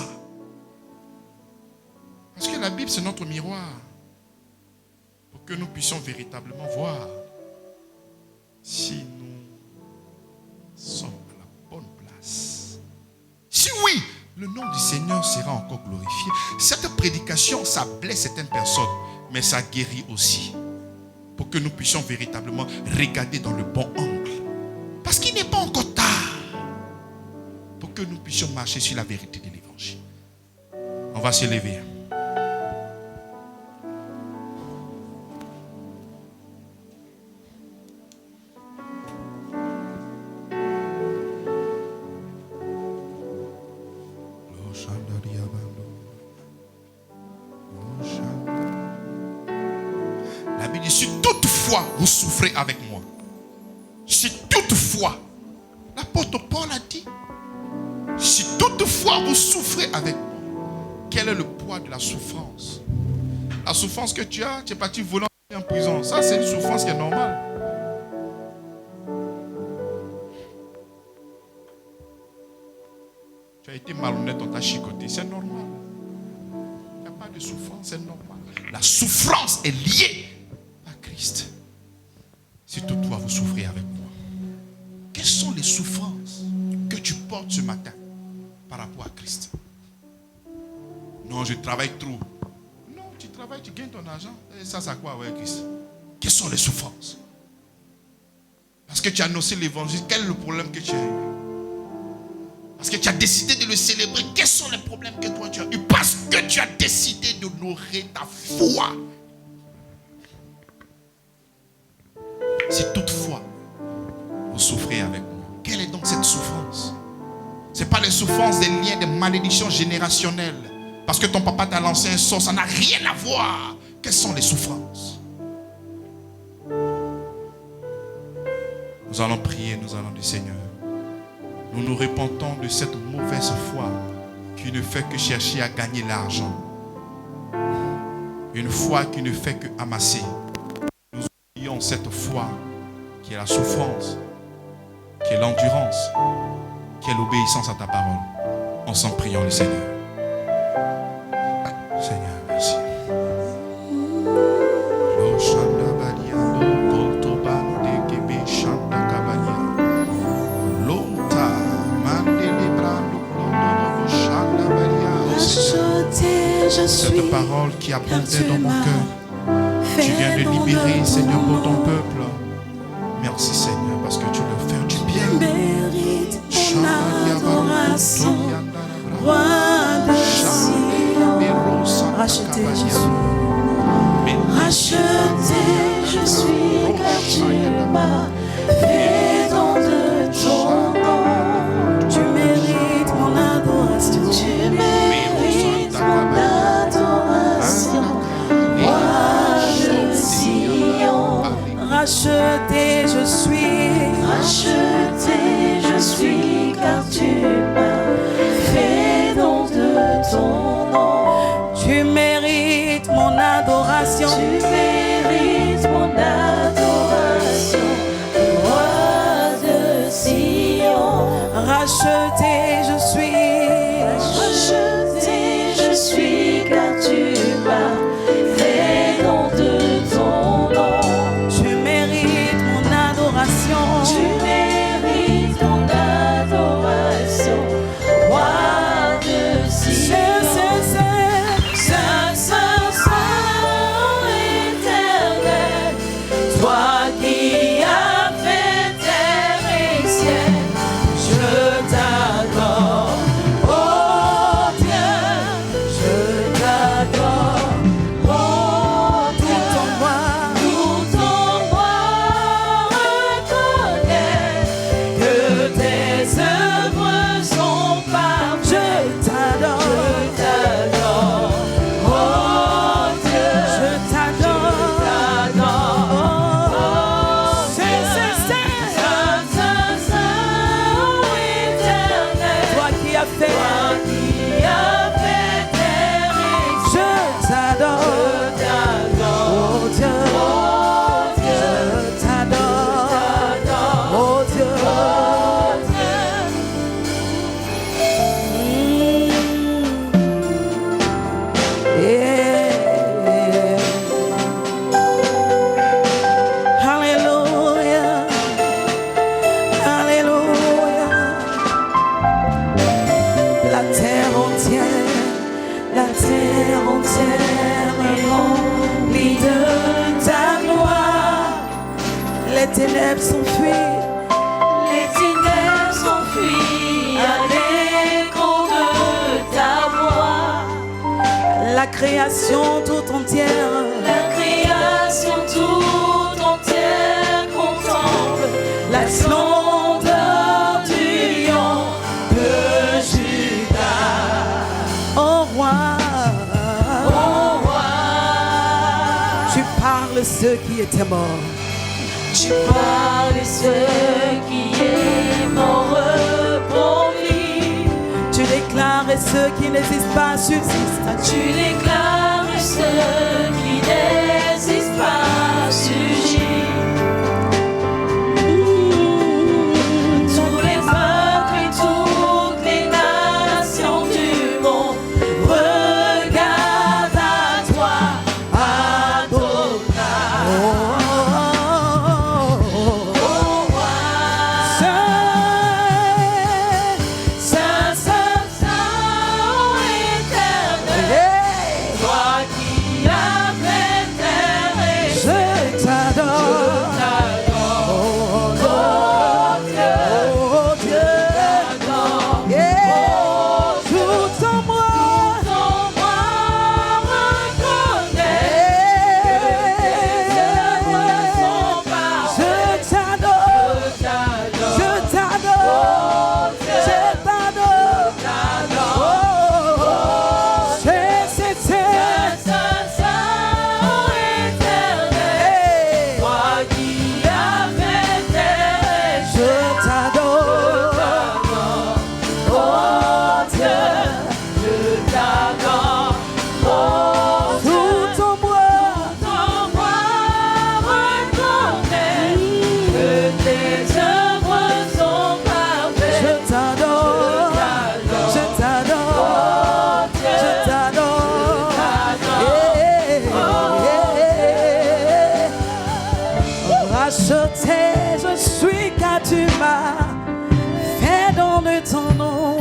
Parce que la Bible, c'est notre miroir. Pour que nous puissions véritablement voir si nous sommes à la bonne place. Si oui, le nom du Seigneur sera encore glorifié. Cette prédication, ça blesse certaines personnes, mais ça guérit aussi. Pour que nous puissions véritablement regarder dans le bon angle. Parce qu'il n'est pas encore tard. Pour que nous puissions marcher sur la vérité de l'évangile. On va se lever. La Bible dit, si toutefois vous souffrez avec moi, si toutefois, l'apôtre Paul a dit, si toutefois vous souffrez avec moi, quel est le poids de la souffrance? La souffrance que tu as, tu es parti voler en prison. Ça, c'est une souffrance qui est normale. Tu as été malhonnête, on t'a chicoté, c'est normal. Il n'y a pas de souffrance, c'est normal. La souffrance est liée à Christ. Si toutefois vous souffrez avec moi, quelles sont les souffrances que tu portes ce matin par rapport à Christ? Non, je travaille trop. Non, tu travailles, tu gagnes ton argent. Et ça, c'est quoi avec Christ? Quelles sont les souffrances? Parce que tu as annoncé l'évangile, quel est le problème que tu as eu? Parce que tu as décidé de le célébrer, quels sont les problèmes que toi tu as eu? Parce que tu as décidé d'honorer ta foi. Si toutefois vous souffrez avec moi, quelle est donc cette souffrance? Ce n'est pas les souffrances des liens de malédiction générationnelle. Parce que ton papa t'a lancé un sort, ça n'a rien à voir. Quelles sont les souffrances? Nous allons prier, nous allons dire, Seigneur, nous nous repentons de cette mauvaise foi qui ne fait que chercher à gagner l'argent. Une foi qui ne fait que amasser. Nous oublions cette foi qui est la souffrance, qui est l'endurance, qui est l'obéissance à ta parole. Ensemble, prions le Seigneur. Seigneur, merci. Cette parole qui abondait dans mon cœur, tu viens de libérer, Seigneur, pour ton peuple. Merci, Seigneur, parce que tu leur fais du bien. Mérite ton adoration, roi de Sion. Racheté, je suis. Racheté, je suis, car tu m'as fait don de ton nom. Tu mérites mon adoration. Tu mérites mon adoration, roi de Sion. Racheté, je suis. Racheté, je suis, car tu m'as fait don de ton nom. Tu mérites mon adoration. Tu mérites mon adoration, roi de Sion. Racheté, je suis. Racheté, je suis, car tu m'as fait don de ton nom. Tu mérites mon adoration. Tu mérites mon adoration, roi de Sion. Saint, Saint, Saint, Saint, la terre entière est remplie de ta gloire. Les ténèbres s'enfuient, Les ténèbres s'enfuient à l'écho de ta voix. la création tout entière, La création tout entière contemple la splendeur du lion de Juda. oh roi, Ô roi, tu parles ceux qui étaient morts. tu parles ceux qui est mort pour vie. Tu déclares et ceux qui n'existent pas subsistent. Tu déclares ceux qui n'existent pas surgis. Tous les peuples et toutes les nations du monde regardent à toi, Adonai. Ô roi, Saint, Saint, Saint, éternel, toi qui as fait terre et Je t'adore, oh Dieu, oh Dieu, t'adore. yeah. Tout en moi, Ton moi reconnaît que tes œuvres sont parfaites. je t'adore, Je t'adore, je t'adore, oh Dieu, je t'adore. t'adore. Oh, c'était, Saint, Saint, éternel, toi qui as fait terre et je t'adore. oh Dieu, je t'adore. Oh Dieu, Tout en moi, ton moi reconnaît que tes œuvres sont parfaites. je t'adore, je t'adore, Oh Dieu, je t'adore. Racheté, je suis car tu m'as fait don de ton nom.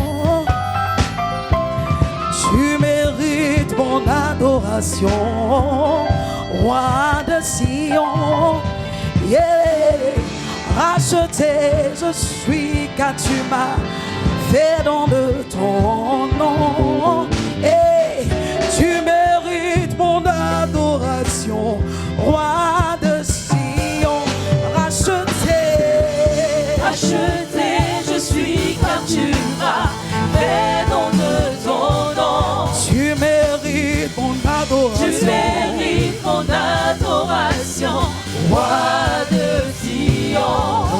Tu mérites mon adoration, roi de Sion. Yeah. Racheté, je suis car tu m'as fait don de ton nom. Et tu mérites mon adoration, roi de Sion. Racheté, racheté, je suis car tu m'as fait don de ton nom. tu mérites mon Tu adoration. mérites mon adoration, roi de Sion.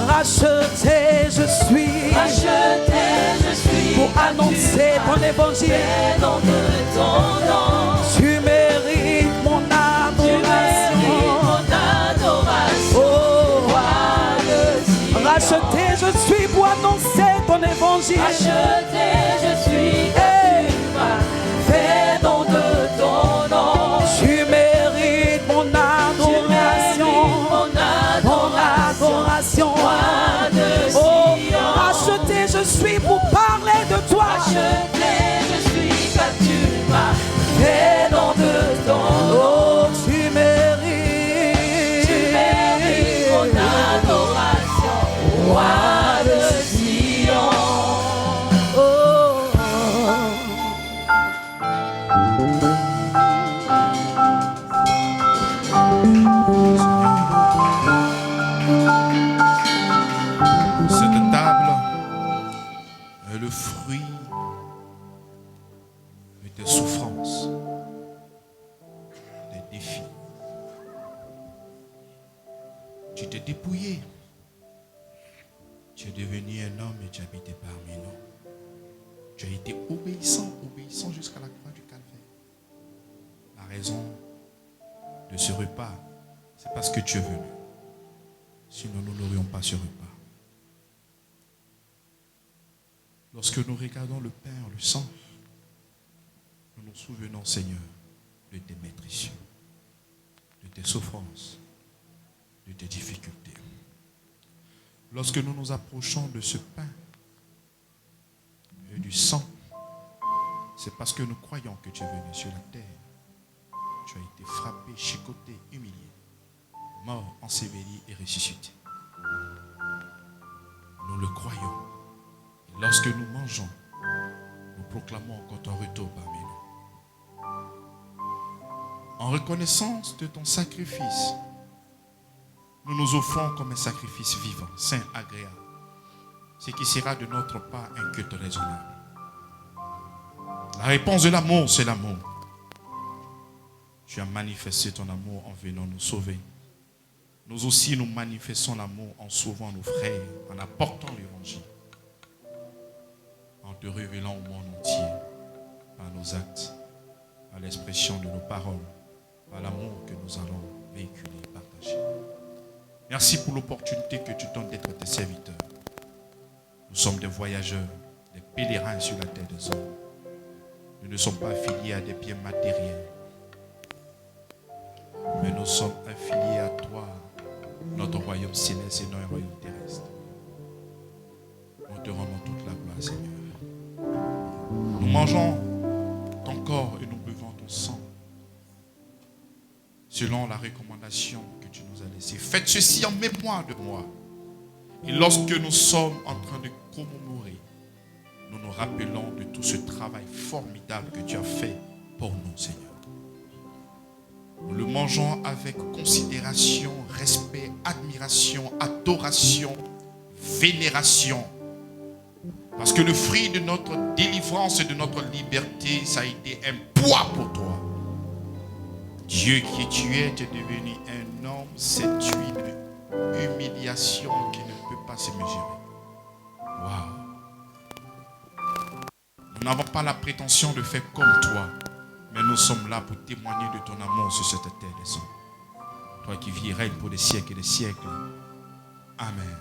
Racheté, je suis Racheté, je suis pour car annoncer tu ton m'as évangile. fait don de ton nom. Tu mérites mon Tu mérites adoration. mon adoration, Oh, roi de Sion. racheté, je suis pour annoncer ton évangile. Racheté, je suis car Hey. tu m'as fait don de ton nom. Tu mérites mon Tu mérites adoration. mon Mon adoration. roi de Oh, Sion. racheté, je suis pour parler de toi. Racheté, je suis car tu m'as fait don de ton nom. Oh, tu Tu mérites mon mérites. adoration, roi de Sion. Oh. Cette table est le fruit de tes souffrances, des défis. Tu t'es dépouillé. Tu es devenu un homme et tu habitais parmi nous. Tu as été obéissant jusqu'à la croix du calvaire. La raison de ce repas, c'est parce que tu es venu. Sinon, nous n'aurions pas ce repas. Lorsque nous regardons le pain, le sang, nous nous souvenons, Seigneur, de tes maîtrises, de tes souffrances, de tes difficultés. Lorsque nous nous approchons de ce pain et du sang, C'est parce que nous croyons que tu es venu sur la terre. Tu as été frappé, chicoté, humilié, mort, enseveli et ressuscité. Nous le croyons. Et lorsque nous mangeons, nous proclamons encore ton retour parmi nous. En reconnaissance de ton sacrifice, nous nous offrons comme un sacrifice vivant, saint, agréable. Ce qui sera de notre part un culte raisonnable. La réponse de l'amour, c'est l'amour. Tu as manifesté ton amour en venant nous sauver. Nous aussi, nous manifestons l'amour en sauvant nos frères, en apportant l'évangile, en te révélant au monde entier, par nos actes, par l'expression de nos paroles, par l'amour que nous allons véhiculer et partager. Merci pour l'opportunité que tu donnes d'être tes serviteurs. Nous sommes des voyageurs, des pèlerins sur la terre des hommes. Nous ne sommes pas affiliés à des biens matériels, mais nous sommes affiliés à toi, notre royaume céleste et non un royaume terrestre. Nous te rendons toute la gloire, Seigneur. Nous mangeons ton corps et nous buvons ton sang, selon la recommandation que tu nous as laissée. Faites ceci en mémoire de moi. Et lorsque nous sommes en train de commémorer, nous nous rappelons de tout ce travail formidable que tu as fait pour nous, Seigneur. Nous le mangeons avec considération, respect, admiration, adoration, vénération. Parce que le fruit de notre délivrance et de notre liberté, ça a été un poids pour toi. Dieu qui tu es devenu un homme, c'est une humiliation qui ne peut pas se mesurer. Waouh! Nous n'avons pas la prétention de faire comme toi, mais nous sommes là pour témoigner de ton amour sur cette terre des hommes. Toi qui vis et règnes pour des siècles et des siècles. Amen.